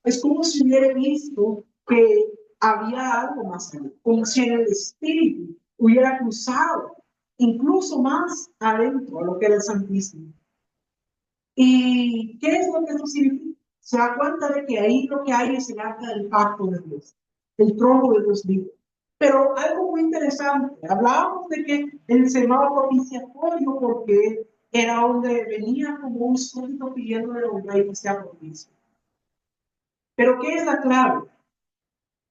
Es como si hubiera visto que había algo más allá, como si en el espíritu hubiera cruzado incluso más adentro a lo que era el Santísimo. ¿Y qué es lo que eso significa? Se da cuenta de que ahí lo que hay es el arca del pacto de Dios, el trono de Dios vivo. Pero algo muy interesante, hablábamos de que el Senado propiciatorio porque era donde venía como un súbdito pidiéndole a un rey que sea propicio. Pero ¿qué es la clave?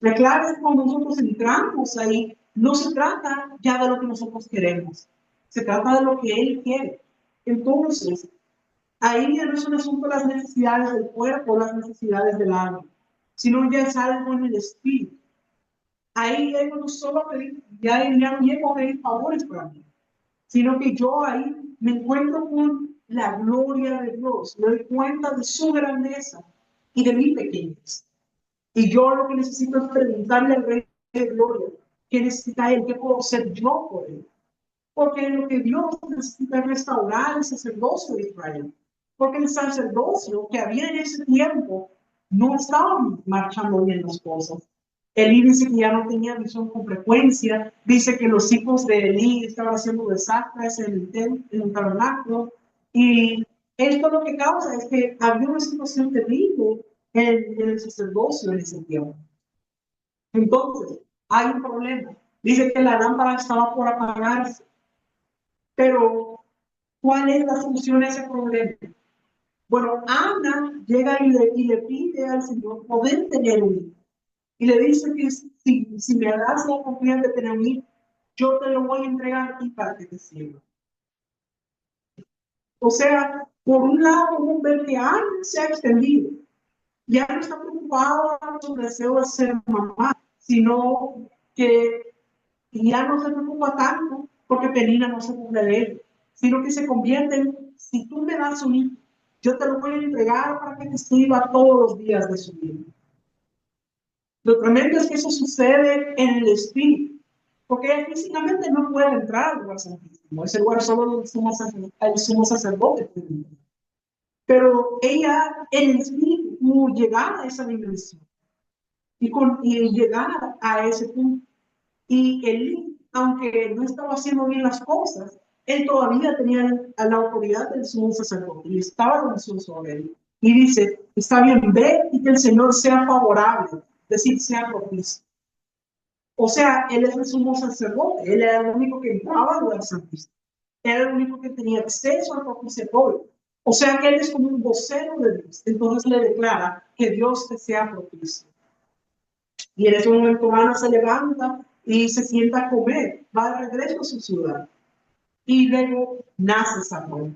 La clave es cuando nosotros entramos ahí, no se trata ya de lo que nosotros queremos, se trata de lo que Él quiere. Entonces, ahí ya no es un asunto de las necesidades del cuerpo, las necesidades del alma, sino ya es algo en el espíritu. Ahí llego no solo a pedir, ya no llego a pedir favores para mí, sino que yo ahí me encuentro con la gloria de Dios, me doy cuenta de su grandeza y de mi pequeñez. Y yo lo que necesito es preguntarle al Rey de Gloria, ¿qué necesita Él? ¿Qué puedo hacer yo por Él? Porque lo que Dios necesita es restaurar el sacerdocio de Israel. Porque el sacerdocio que había en ese tiempo no estaban marchando bien las cosas. Elí dice que ya no tenía visión con frecuencia, dice que los hijos de Elí estaban haciendo desastres en el tabernáculo, y esto lo que causa es que había una situación terrible en el sacerdocio en ese tiempo. Entonces, hay un problema. Dice que la lámpara estaba por apagarse, pero ¿cuál es la solución a ese problema? Bueno, Ana llega y le pide al Señor poder tener un hijo. Y le dice que si me das la confianza de tener un hijo, yo te lo voy a entregar a ti para que te sirva. O sea, por un lado, vamos a ver que Ana se ha extendido. Ya no está preocupada por su deseo de ser mamá, sino que ya no se preocupa tanto porque Penina no se ocupa de él, sino que se convierte en, si tú me das un hijo, yo te lo voy a entregar para que te sirva todos los días de su vida. Lo tremendo es que eso sucede en el espíritu, porque ella físicamente no puede entrar al lugar santísimo, ese lugar solo el sumo sacerdote. Pero ella en el espíritu pudo llegar a esa dimensión y llegar a ese punto. Y él, aunque no estaba haciendo bien las cosas, él todavía tenía la autoridad del sumo sacerdote y estaba con sobre él. Y dice, está bien, ve y que el Señor sea favorable, es decir, sea propicio. O sea, él es el sumo sacerdote, él era el único que entraba al lugar santísimo, era el único que tenía acceso al propiciatorio. O sea que él es como un vocero de Dios. Entonces le declara que Dios te sea propicio. Y en ese momento Ana se levanta y se sienta a comer, va de regreso a su ciudad. Y luego nace Samuel.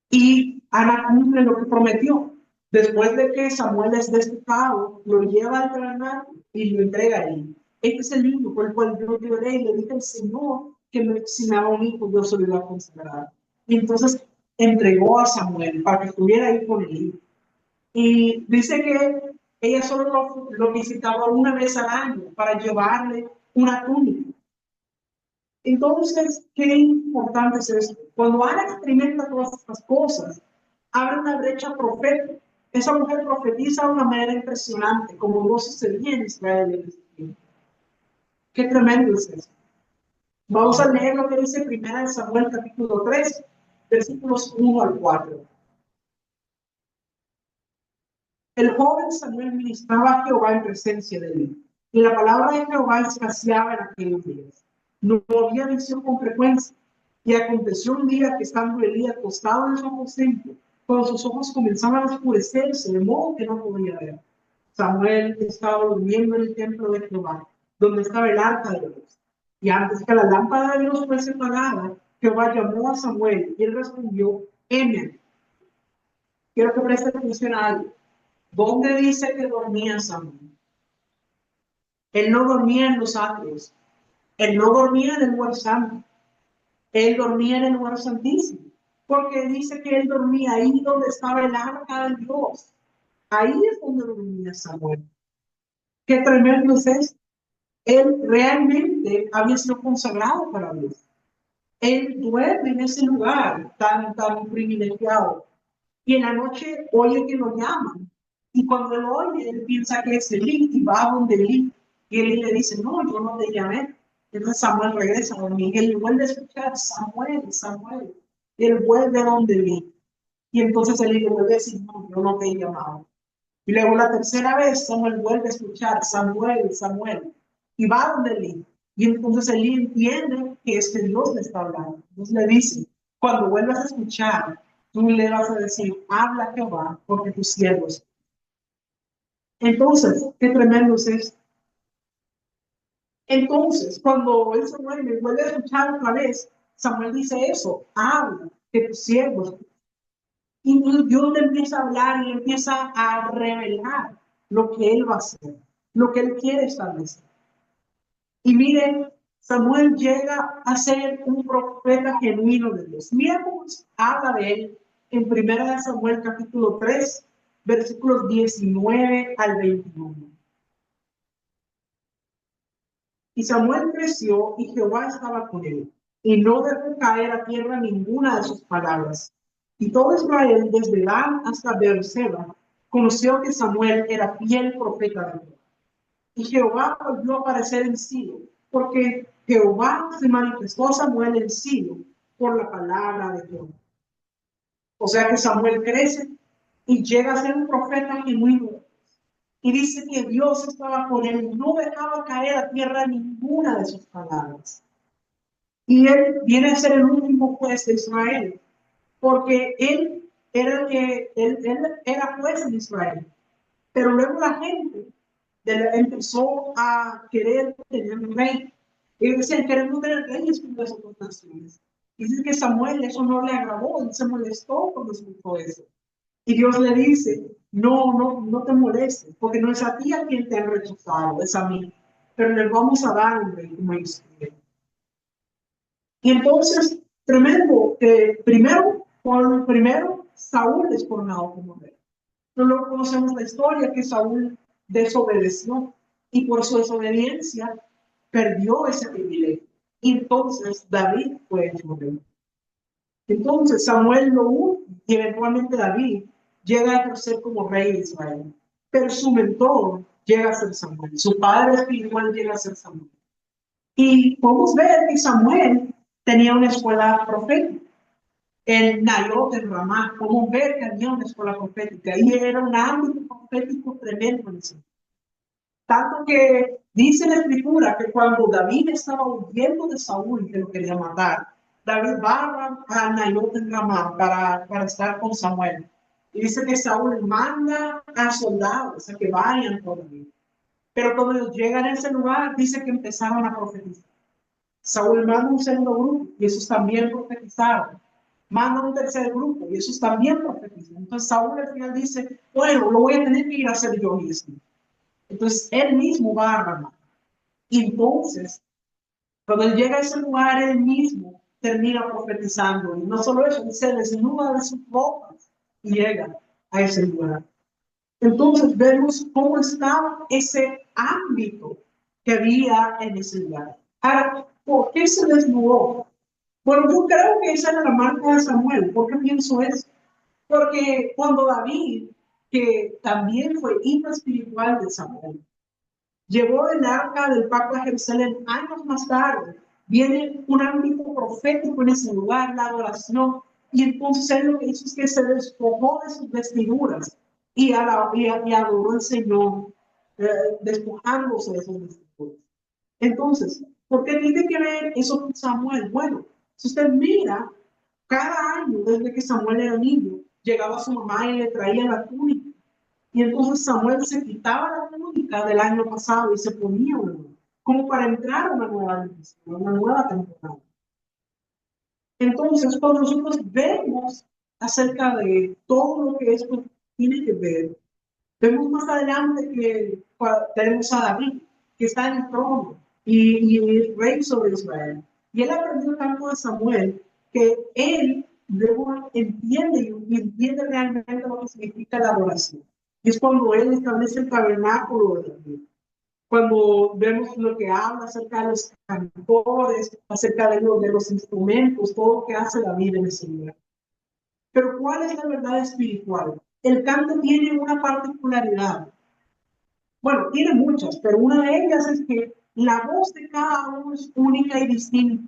Y Ana cumple lo que prometió. Después de que Samuel es desterrado, lo lleva al tabernáculo y lo entrega a él. Este es el libro por el cual yo lloré y le dije al Señor que si me daba un hijo, yo se lo iba a consagrar. Y entonces entregó a Samuel para que estuviera ahí con él. Y dice que ella solo lo visitaba una vez al año para llevarle una túnica. Entonces, qué importante es esto. Cuando Ana experimenta todas estas cosas, abre una brecha profética. Esa mujer profetiza de una manera impresionante, como no sucedía en Israel en ese tiempo. Qué tremendo es eso. Vamos a leer lo que dice 1 Samuel capítulo 3, versículos 1 al 4. El joven Samuel ministraba a Jehová en presencia de él, y la palabra de Jehová escaseaba en aquellos días. No había visión con frecuencia. Y aconteció un día que estando Elí acostado en su aposento, cuando sus ojos comenzaban a oscurecerse, de modo que no podía ver. Samuel estaba durmiendo en el templo de Jehová, donde estaba el arca de Dios. Y antes que la lámpara de Dios fuese apagada, Jehová llamó a Samuel y él respondió, heme. Quiero que preste atención a algo. ¿Dónde dice que dormía Samuel? Él no dormía en los atrios. Él no dormía en el lugar santo. Él dormía en el lugar santísimo. Porque dice que él dormía ahí donde estaba el arca de Dios. Ahí es donde dormía Samuel. Qué tremendo es esto. Él realmente había sido consagrado para Dios. Él duerme en ese lugar tan privilegiado. Y en la noche oye que lo llaman. Y cuando lo oye, él piensa que es Elí y va a donde Elí. Y Elí le dice, no, yo no te llamé. Entonces Samuel regresa a dormir. Y él vuelve a escuchar, Samuel, Samuel. Y él vuelve a donde Elí. Y entonces Elí le vuelve a decir, no, yo no te he llamado. Y luego la tercera vez Samuel vuelve a escuchar, Samuel, Samuel. Y va a donde Elí. Y entonces Elí entiende que es que Dios le está hablando. Entonces le dice, cuando vuelvas a escuchar, tú le vas a decir, habla Jehová, porque tus siervos. Entonces, qué tremendo es esto. Entonces, cuando él Samuel me vuelve a escuchar otra vez, Samuel dice eso, habla, que tus siervos. Y Dios le empieza a hablar y le empieza a revelar lo que él va a hacer, lo que él quiere establecer. Y miren, Samuel llega a ser un profeta genuino de Dios. Mira cómo habla de él en 1 Samuel capítulo 3, versículos 19 al 21. Y Samuel creció y Jehová estaba con él, y no dejó caer a tierra ninguna de sus palabras. Y todo Israel, desde Dan hasta Beerseba, conoció que Samuel era fiel profeta de Dios. Y Jehová volvió a aparecer en Silo, porque Jehová se manifestó a Samuel en Silo por la palabra de Jehová. O sea que Samuel crece y llega a ser un profeta genuino. Y dice que Dios estaba con él, no dejaba caer a tierra ninguna de sus palabras. Y él viene a ser el último juez de Israel, porque él era juez en Israel. Pero luego la gente empezó a querer tener un rey. Y decían, queremos tener reyes como las otras naciones. Y dice que Samuel eso no le agradó, él se molestó cuando escuchó eso. Y Dios le dice, no te molestes, porque no es a ti a quien te han rechazado, es a mí. Pero les vamos a dar un rey como ellos quieren. Y entonces, tremendo, que primero Saúl es coronado como rey. No luego conocemos la historia que Saúl desobedeció y por su desobediencia perdió ese privilegio. Y entonces David fue hecho rey. Entonces Samuel lo une y eventualmente David llega a ejercer como rey de Israel. Pero su mentor llega a ser Samuel. Su padre espiritual llega a ser Samuel. Y podemos ver que Samuel tenía una escuela profética. En Nayot, en Ramá, podemos ver que había una escuela profética. Y era un ámbito profético tremendo en ese. Tanto que dice la escritura que cuando David estaba huyendo de Saúl, que lo quería matar, David va a Nayot en Ramá para estar con Samuel. Y dice que Saúl manda a soldados a que vayan por David. Pero cuando ellos llegan a ese lugar, dice que empezaron a profetizar. Saúl manda un segundo grupo y esos también profetizaron. Manda un tercer grupo y esos también profetizaron. Entonces Saúl al final dice, bueno, lo voy a tener que ir a hacer yo mismo. Entonces él mismo va a Ramá. Y entonces, cuando él llega a ese lugar, él mismo termina profetizando. Y no solo eso, él se desnuda de sus ropas y llega a ese lugar. Entonces vemos cómo estaba ese ámbito que había en ese lugar. Ahora, ¿por qué se desnudó? Bueno, yo creo que esa era la marca de Samuel. ¿Por qué pienso eso? Porque cuando David, que también fue hijo espiritual de Samuel, llevó el arca del pacto a Jerusalén años más tarde, viene un ámbito profético en ese lugar, la adoración, y entonces él lo que hizo es que se despojó de sus vestiduras y adoró al Señor, despojándose de sus vestiduras. Entonces, ¿por qué tiene que ver eso con Samuel? Bueno, si usted mira, cada año desde que Samuel era niño, llegaba su mamá y le traía la túnica. Y entonces Samuel se quitaba la túnica del año pasado y se ponía una nueva, como para entrar a una nueva temporada. Entonces, cuando nosotros vemos acerca de todo lo que esto tiene que ver, vemos más adelante que tenemos a David, que está en el trono y es rey sobre Israel. Y él aprendió tanto de Samuel que él luego entiende realmente lo que significa la adoración. Y es cuando él establece el tabernáculo de David. Cuando vemos lo que habla acerca de los cantores, acerca de los instrumentos, todo lo que hace David en ese lugar. Pero ¿cuál es la verdad espiritual? El canto tiene una particularidad. Bueno, tiene muchas, pero una de ellas es que la voz de cada uno es única y distinta.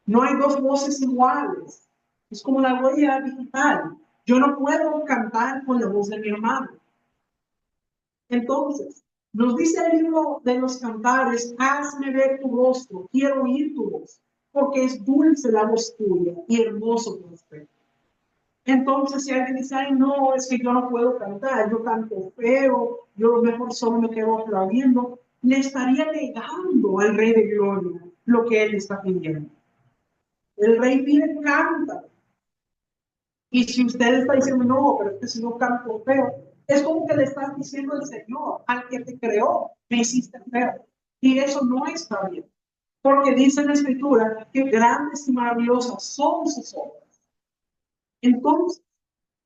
No hay dos voces iguales. Es como la huella digital. Yo no puedo cantar con la voz de mi hermano. Entonces, nos dice el libro de los cantares, hazme ver tu rostro, quiero oír tu voz, porque es dulce la voz tuya y hermoso tu aspecto. Entonces, si alguien dice, ay, no, es que yo no puedo cantar, yo canto feo, yo a lo mejor solo me quedo aplaudiendo, le estaría negando al Rey de Gloria lo que él está pidiendo. El Rey pide canta. Y si usted está diciendo, no, pero es que si no canto feo, es como que le estás diciendo al Señor, al que te creó, me hiciste feo. Y eso no está bien. Porque dice en la Escritura que grandes y maravillosas son sus obras. Entonces,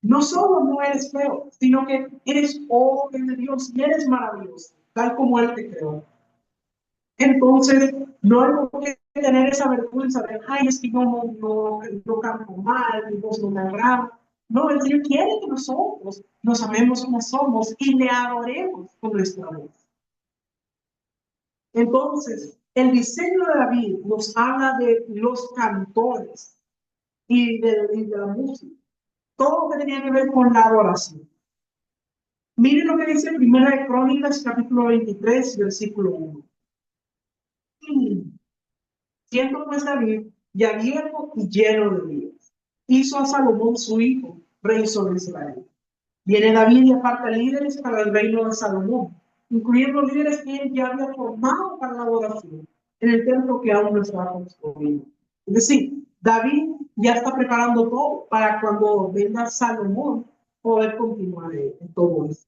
no solo no eres feo, sino que eres obra de Dios y eres maravilloso, tal como Él te creó. Entonces, no hay que tener esa vergüenza de, ay, es que yo no canto mal, mi voz no me agrada. No, el Señor quiere que nosotros nos amemos como somos y le adoremos con nuestra voz. Entonces, el diseño de David nos habla de los cantores y de la música, todo lo que tenía que ver con la adoración. Miren lo que dice Primera de Crónicas, capítulo 23, versículo 1. Siendo pues David ya viejo y lleno de días, hizo a Salomón su hijo, rey sobre Israel. Viene David y aparta líderes para el reino de Salomón, incluyendo líderes que él ya había formado para la adoración en el templo que aún no estaba construido. Es decir, David ya está preparando todo para cuando venga Salomón poder continuar en todo esto.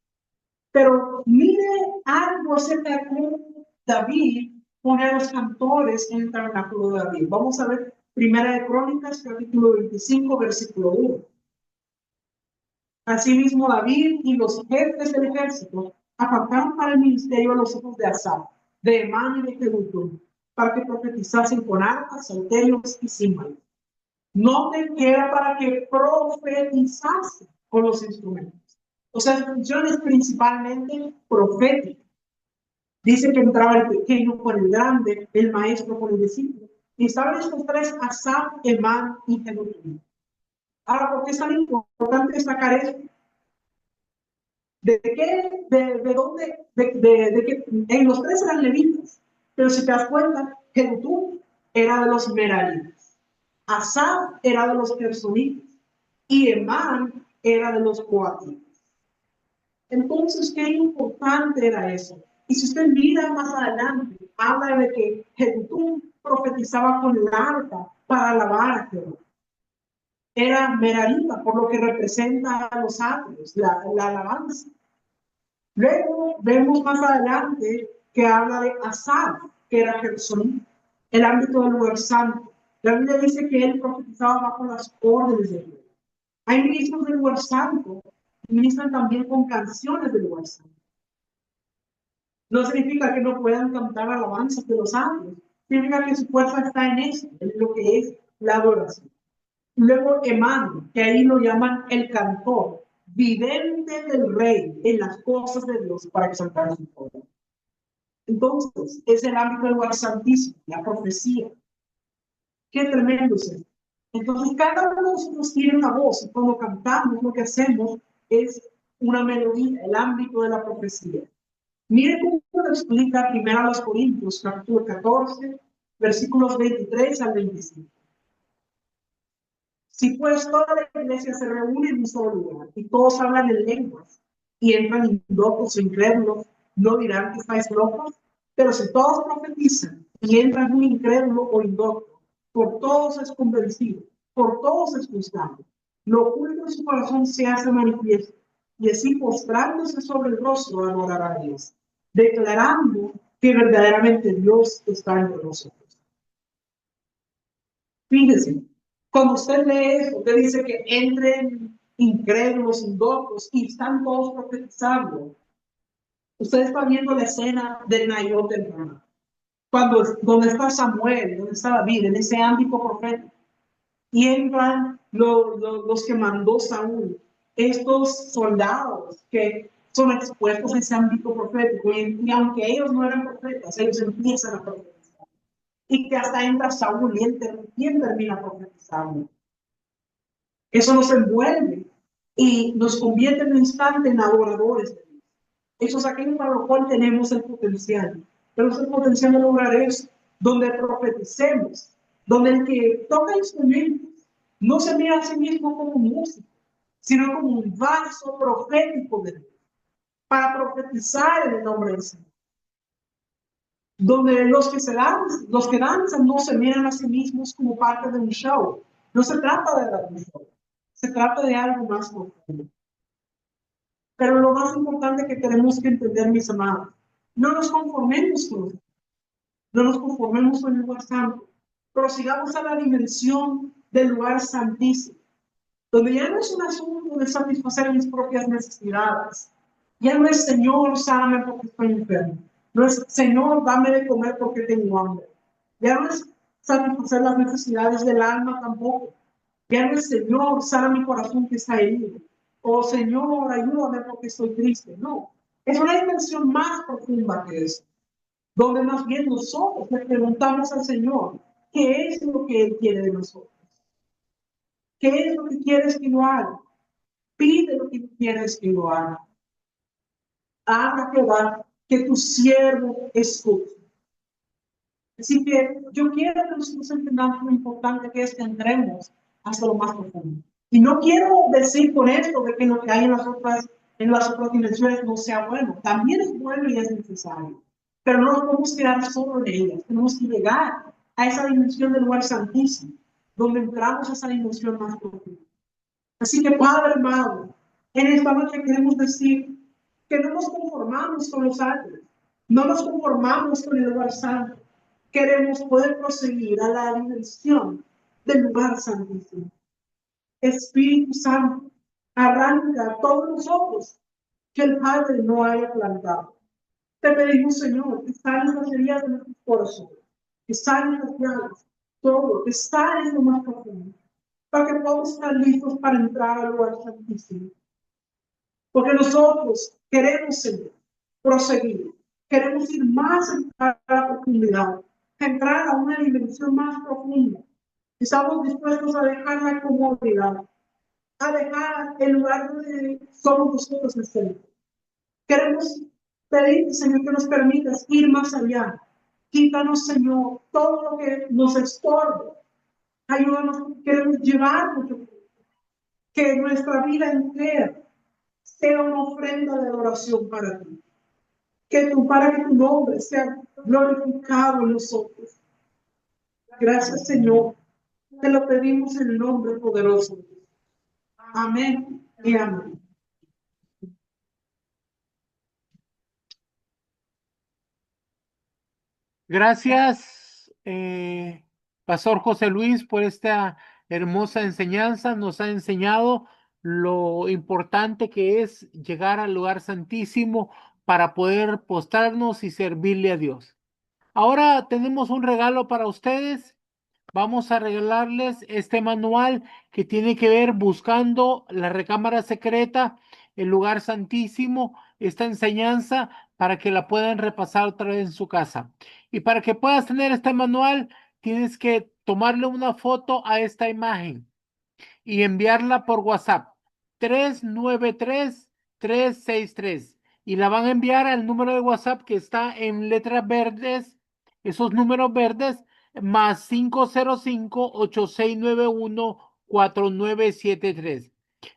Pero mire algo acerca de cómo David pone a los cantores en el tabernáculo de David. Vamos a ver Primera de Crónicas, capítulo 25, versículo 1. Asimismo, David y los jefes del ejército apartaron para el ministerio a los hijos de Asaf, de Emán y de Jedutum, para que profetizasen con arpas, salterios y címbalos. Noten que era para que profetizase con los instrumentos. O sea, su función es principalmente profética. Dice que entraba el pequeño con el grande, el maestro con el discípulo. Y estaban estos tres, Asaf, Emán y Jedutum. Ahora, ¿por qué es tan importante destacar esto? ¿De qué? ¿De dónde? De que en los tres eran levitas. Pero si te das cuenta, Jedutum era de los meraritas. Asaf era de los gersonitas. Y Emán era de los coatitas. Entonces, qué importante era eso. Y si usted mira más adelante, habla de que Jedutum profetizaba con el arpa para alabar a Jehová. Era merarita, por lo que representa a los atrios, la alabanza. Luego vemos más adelante que habla de Asaf, que era Gersonita, el ámbito del lugar santo. La Biblia dice que él profetizaba bajo las órdenes de Dios. Hay ministros del lugar santo, ministran también con canciones del lugar santo. No significa que no puedan cantar alabanzas de los ángeles, significa que su fuerza está en eso, en lo que es la adoración. Luego Emán, que ahí lo llaman el cantor, vidente del rey en las cosas de Dios para exaltar su poder. Entonces, es el ámbito del lugar santísimo, la profecía. Qué tremendo es esto. Entonces, cada uno de nosotros tiene una voz, y cuando cantamos, lo que hacemos es una melodía, el ámbito de la profecía. Mire cómo lo explica primero a los Corintios, capítulo 14, versículos 23 al 25. Si pues toda la iglesia se reúne en un solo lugar y todos hablan en lenguas y entran locos o incrédulos, no dirán que estáis locos, pero si todos profetizan y entran un incrédulo o indocto, por todos es convencido, por todos es juzgado. Lo oculto en su corazón se hace manifiesto y así postrándose sobre el rostro adorará a Dios, declarando que verdaderamente Dios está entre nosotros. Fíjese, cuando usted lee eso, usted dice que entren incrédulos, indoctos y están todos profetizando. Usted está viendo la escena del Nayot del Rama. Donde está Samuel, donde está David, en ese ámbito profético. Y entran los que mandó Saúl, estos soldados que son expuestos a ese ámbito profético. Y aunque ellos no eran profetas, ellos empiezan a profetizar. Y que hasta entra Saúl y él termina profetizando. Eso nos envuelve y nos convierte en un instante en adoradores de Dios. Eso es aquello para lo cual tenemos el potencial. Pero ese potencial de lograr es donde profeticemos, donde el que toca instrumentos no se mira a sí mismo como un músico, sino como un vaso profético de Dios, para profetizar en el nombre del Señor. Donde los que danzan no se miran a sí mismos como parte de un show. No se trata de dar un show, se trata de algo más profundo. Pero lo más importante que tenemos que entender, mis amados, no nos conformemos con eso, no nos conformemos con el lugar santo, pero sigamos a la dimensión del lugar santísimo, donde ya no es un asunto de satisfacer mis propias necesidades, ya no es Señor, sáname porque estoy enfermo, no es Señor, dame de comer porque tengo hambre, ya no es satisfacer las necesidades del alma tampoco, Dígale, Señor, sana mi corazón que está herido. O Señor, ayúdame porque estoy triste. No, es una dimensión más profunda que eso, donde más bien nosotros le preguntamos al Señor qué es lo que Él quiere de nosotros. ¿Qué es lo que quieres que yo haga? Pide lo que quieres que yo haga. Haga Jehová que tu siervo escuche. Así que yo quiero que nosotros entendamos lo importante que es que entremos hasta lo más profundo. Y no quiero decir con esto de que lo que hay en las otras dimensiones no sea bueno. También es bueno y es necesario. Pero no nos podemos quedar solo en ellas. Tenemos que llegar a esa dimensión del lugar santísimo, donde entramos a esa dimensión más profunda. Así que, Padre amado, en esta noche queremos decir que no nos conformamos con los ángeles, no nos conformamos con el lugar santo. Queremos poder proseguir a la dimensión del lugar santísimo. Espíritu Santo, arranca a todos nosotros que el Padre no haya plantado. Te pedimos, Señor, que sanes las heridas de nuestros corazones, que sanes las llagas, todo, que sanes lo más profundo, para que podamos estar listos para entrar al lugar santísimo. Porque nosotros queremos, Señor, proseguir, queremos ir más a la profundidad, entrar a una dimensión más profunda. Estamos dispuestos a dejar la comodidad, a dejar el lugar donde somos nosotros el centro. Queremos pedirte, Señor, que nos permitas ir más allá. Quítanos, Señor, todo lo que nos estorbe. Ayúdanos, queremos llevarnos, que nuestra vida entera sea una ofrenda de adoración para ti. Para que tu nombre sea glorificado en nosotros. Gracias, Señor. Te lo pedimos en el nombre poderoso. Amén y amén. Gracias, Pastor José Luis, por esta hermosa enseñanza. Nos ha enseñado lo importante que es llegar al lugar santísimo para poder postrarnos y servirle a Dios. Ahora tenemos un regalo para ustedes. Vamos a regalarles este manual que tiene que ver buscando la recámara secreta, el lugar santísimo, esta enseñanza para que la puedan repasar otra vez en su casa. Y para que puedas tener este manual, tienes que tomarle una foto a esta imagen y enviarla por WhatsApp 393-363 y la van a enviar al número de WhatsApp que está en letras verdes, esos números verdes, más 505-8691-4973.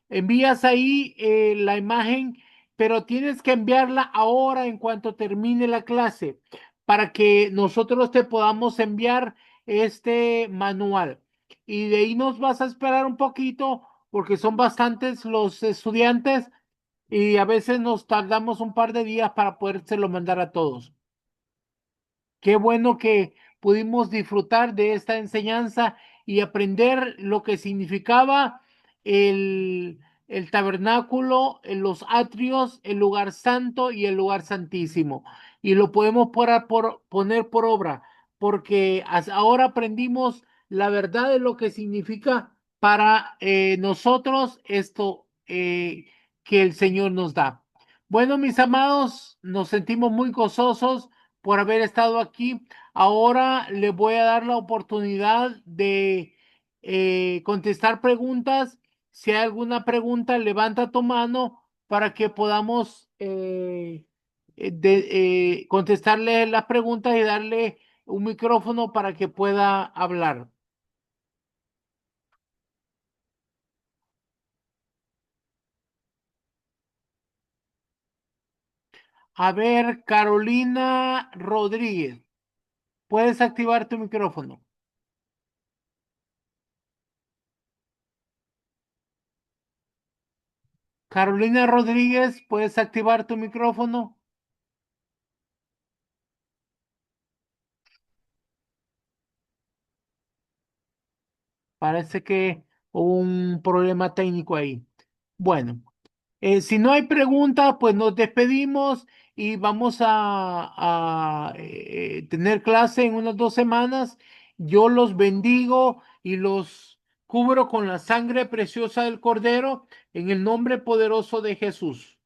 Envías ahí la imagen, pero tienes que enviarla ahora en cuanto termine la clase para que nosotros te podamos enviar este manual. Y de ahí nos vas a esperar un poquito porque son bastantes los estudiantes y a veces nos tardamos un par de días para podérselo mandar a todos. Qué bueno que pudimos disfrutar de esta enseñanza y aprender lo que significaba el tabernáculo, los atrios, el lugar santo y el lugar santísimo. Y lo podemos poner por obra, porque ahora aprendimos la verdad de lo que significa para nosotros esto que el Señor nos da. Bueno, mis amados, nos sentimos muy gozosos por haber estado aquí. Ahora le voy a dar la oportunidad de contestar preguntas. Si hay alguna pregunta, levanta tu mano para que podamos contestarle las preguntas y darle un micrófono para que pueda hablar. A ver, Carolina Rodríguez, puedes activar tu micrófono. Carolina Rodríguez, puedes activar tu micrófono. Parece que hubo un problema técnico ahí. Bueno, si no hay preguntas, pues nos despedimos y vamos a tener clase en unas 2 semanas. Yo los bendigo y los Cubro con la sangre preciosa del Cordero, en el nombre poderoso de Jesús.